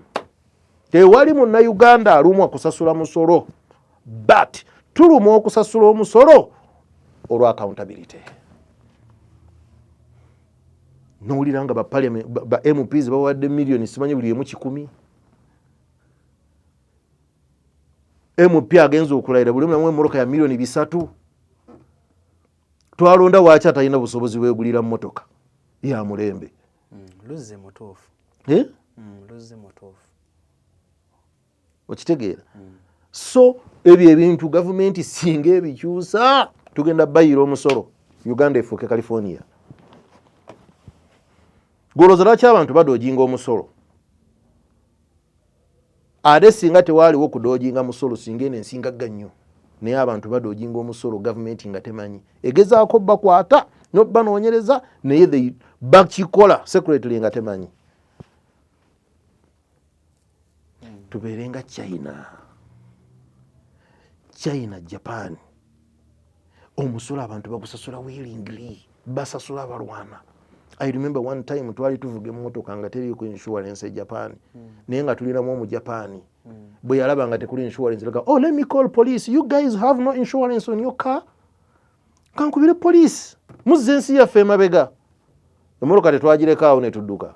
tewali munnayuganda alumwa kusasula musolo but tulumwa okusasula omusolo olwa accountability nowulira nga ba MPs bawadde miliyoni simanyi buli emu 10 MP agenza okulayira buli omu emmotoka ya miliyoni 3 twalonda waaki atalina busobozi bwegulira mmotoka ya mulembe luzze mutuufu luzze mutuufu okitegeera so ebyo ebintu gavumenti singa ebikyusa tugenda bayira omusolo Uganda efuuke California golooza lwaki abantu badoojinga omusolo ate singa tewaaliwo okudoojinga musolo singa eno ensinga nnyo naye abantu badoojinga omusolo gavumenti nga temanyi egezaako bakwata n'obanoonyereza naye bakikola secretary nga temanyi tubeere nga China Japan omusolo abantu bagusasula willingly basasula abalwana I remember one time twali tuvuga emmotoka nga teriiko insurance e Japan naye nga tulinamu mu Japan bwe yalaba nga tekuli insurance leka oh let me call police you guys have no insurance on your car kankubire police muzze ensi yaffe emabega emmotoka tetwagireka ne tudduka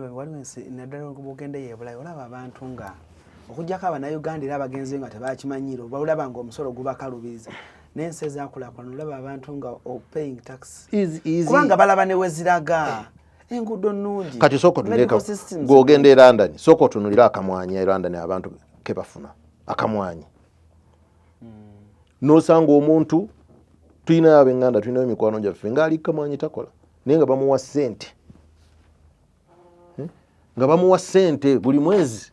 waliwo ensi naddala okugenda yebulayo olaba abantu nga okujjako abannayuganda era abagenzi nga tebakimanyire oba olaba nga omusolo gubakalubiriza n'ensi ezaakulaakulana olaba abantu nga paying tax kubanga balaba ne weziraga enguudo nnungi kati sooka otuleka ng'ogenda e London sooka otunulira akamwanyi e London abantu ke bafuna akamwanyi n'osanga omuntu tulinayo ab'enganda tulinayo emikwano gyaffe ng'ali kamwanyi takola naye nga bamuwa ssente buli mwezi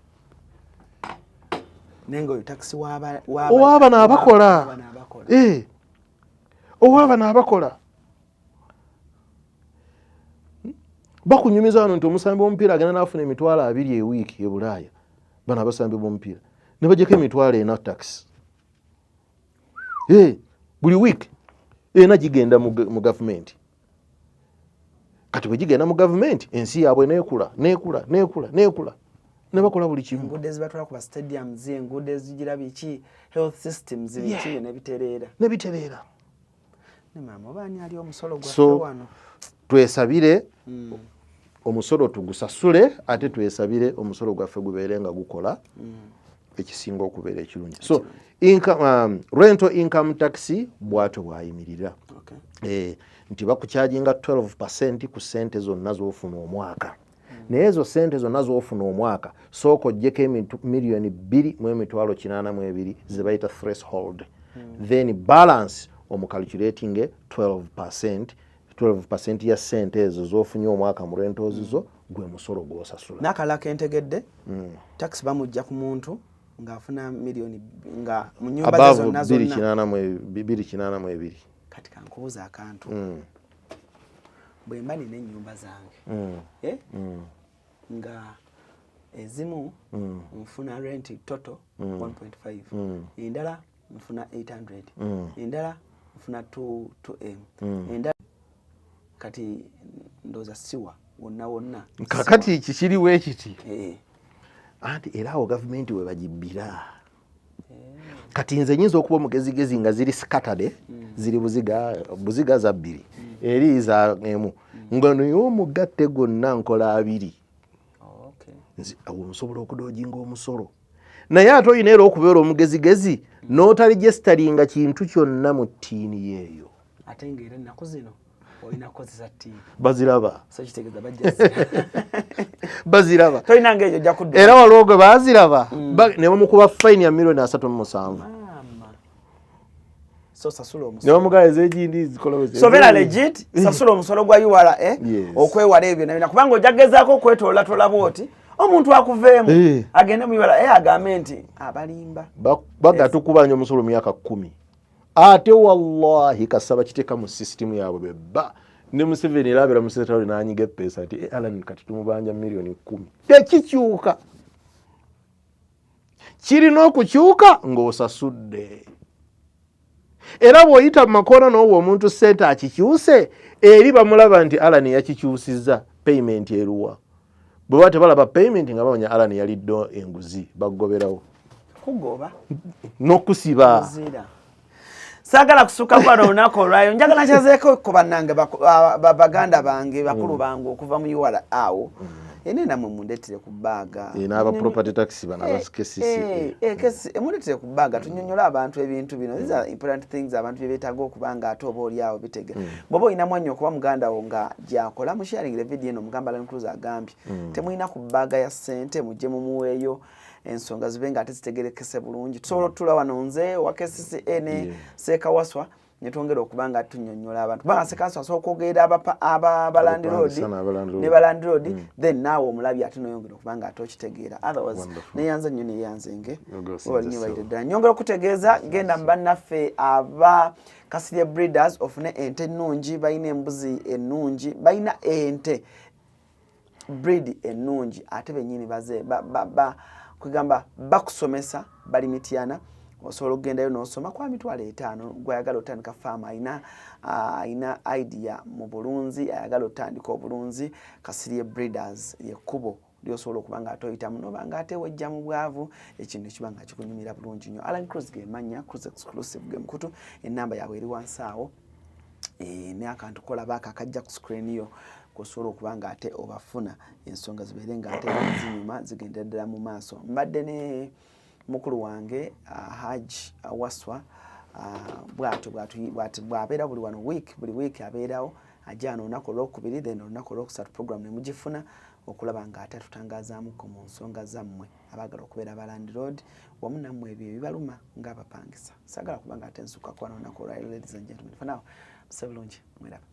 nengo taxi wabana abakola Owaba n'abakola bakunyumiza wano nti omusambi w'omupiira agenda n'afuna emitwalo 2 ewiiki e Bulaaya bano abasambi b'omupiira ne bajjako emitwalo 4 tax buli wiiki ena gigenda mu gavumenti. Kati bwe gigenda mu gavumenti ensi yaabwe neekula ne bakola buli kimu. Enguudo ezibatwala ku ba stadiums, enguudo ezigira biki, health systems biki nebitereera ne maama obaani ali omusolo gwaffe wano. Twesabire omusolo tugusasule ate twesabire omusolo gwaffe gubeere nga gukola ekisinga okubeera ekirungi. So rental income tax bw'atyo bwayimirira nti bakukyajinga 12% ku ssente zonna z'ofuna omwaka. Naye ezo ssente zonna z'ofuna omwaka sooka oggyeko $2 million ze bayita threshold, then balance omucalculating 12% ya ssente ezo z'ofunye omwaka mu rentals zo gwe musolo gw'osasula. N'akalala kentegedde tax bamujja ku muntu ng'afuna million nga mu nnyumba ze zonna 282. Kati kankubuuza akantu bwe mba nina ennyumba zange nga ezimu nfuna rent total 1.5, endala nfuna 800, endala nfuna 2M, endala kati ndoza siwa wonna kakati kikiriwo ekiti anti era awo gavumenti we bagibbira. Kati nze nyinza okuba omugezigezi nga ziri scattered ziri buziga za 2 eri za emu nga naye omugatte gonna nkola 2 awo nsobola okudoojinga omusolo. Naye ate olina era okubeera omugezigezi n'otaligestaringa kintu kyonna mu ttiini yeeyo. Ate ng'era ennaku zino olina kukozesa ttiini baziraba so kitegeeza bajja baziraba tolina ng'eyo ojja kudduka era waliwo gwe baziraba ne bamukuba fayini ya $37,000. So sasula omusolo. Ne bamugaa ez'egindi zikola so beera legit sasula omusolo gwa URA okwewala ebyo nabina kubanga ojja kugezaako okwetoolatola bwoti omuntu akuveemu agende mu URA agambe nti abalimba baga tukubanja omusolo myaka 10 ate wallahi kasaba kiteeka mu system yaabwe beba ne Museveni erabira mu secretary n'anyiga epesa ati Alan kati tumubanja $10,000,000 tekikyuka kirina okukyuka ng'osasudde. Era bw'oyita mu makoona n'obwo omuntu ssente akikyuse eri bamulaba nti Alan yakikyusizza payment eruwa. Bwe bate balaba payment nga bamanya Alan yalidde enguzi bagoberawo kugoba n'okusiba. Saagala kusukka kwa olunaku olwayo njagala nkyazeeko ku bannange baganda bange bakulu bange okuva mu URA awo ene namwe mundeetire ku bbaaga n'aba property tax bana kesi mundeetire ku bbaaga tunnyonnyola abantu ebintu bino. These are important things abantu bye beetaaga okuba nga ate oba oli awo bitege bw'oba olina mwanyo okuba muganda wo nga gyakola musharingire vidiyo eno mugamba Land Cruiser agambye temulina ku bbaaga ya ssente mujje mumuweeyo ensonga zibe nga ate zitegerekese bulungi. Tusobola otula wano nze wa KCCA Seekawaswa ne twongera okuba nga tunnyonnyola abantu kubanga Seekawaswa asobola okwogerera aba landlord ne ba landlord then naawe omulabi ate noyongera okuba nga ate okitegeera otherwise neyanza nnyo neyanzenge obalinyo bayite ddala. Nyongera okutegeeza genda mu bannaffe aba Kasirye Breeders ofune ente ennungi, balina embuzi ennungi, balina ente breed ennungi ate bennyini baze kugamba bakusomesa bali mityana osobola okugendayo n'osoma kwa $5,000 gwayagala otandika faamu ayina idea mu bulunzi ayagala otandika obulunzi. Kasirye Breeders yekkubo lyosobola okuba nga ate oyitamu noba nga ate wejja mu bwavu ekintu ekiba nga kikunyumira bulungi nnyo. Alan Cruise gemanya Cruise Exclusive ge mukutu ennamba yaabwe eri wansi awo ne akantu kolaba akakajja ku screen yo kosobola okuba nga ate obafuna ensonga zibeere nga ate zinyuma zigendera ddala mu maaso. Mbadde ne mukulu wange Haji Waswa bw'abeera buli wano buli week abeerawo ajja wano olunaku olwokubiri then olunaku olwokusatu program ne mugifuna okulaba nga ate tutangazaamuko mu nsonga zammwe abaagala okubeera aba landlord wamu nammwe ebyo ebibaluma ng'abapangisa. Saagala kuba nga ate nsukka kwa olunaku olwayo. Ladies and gentlemen, for now, musebe bulungi mwerabe.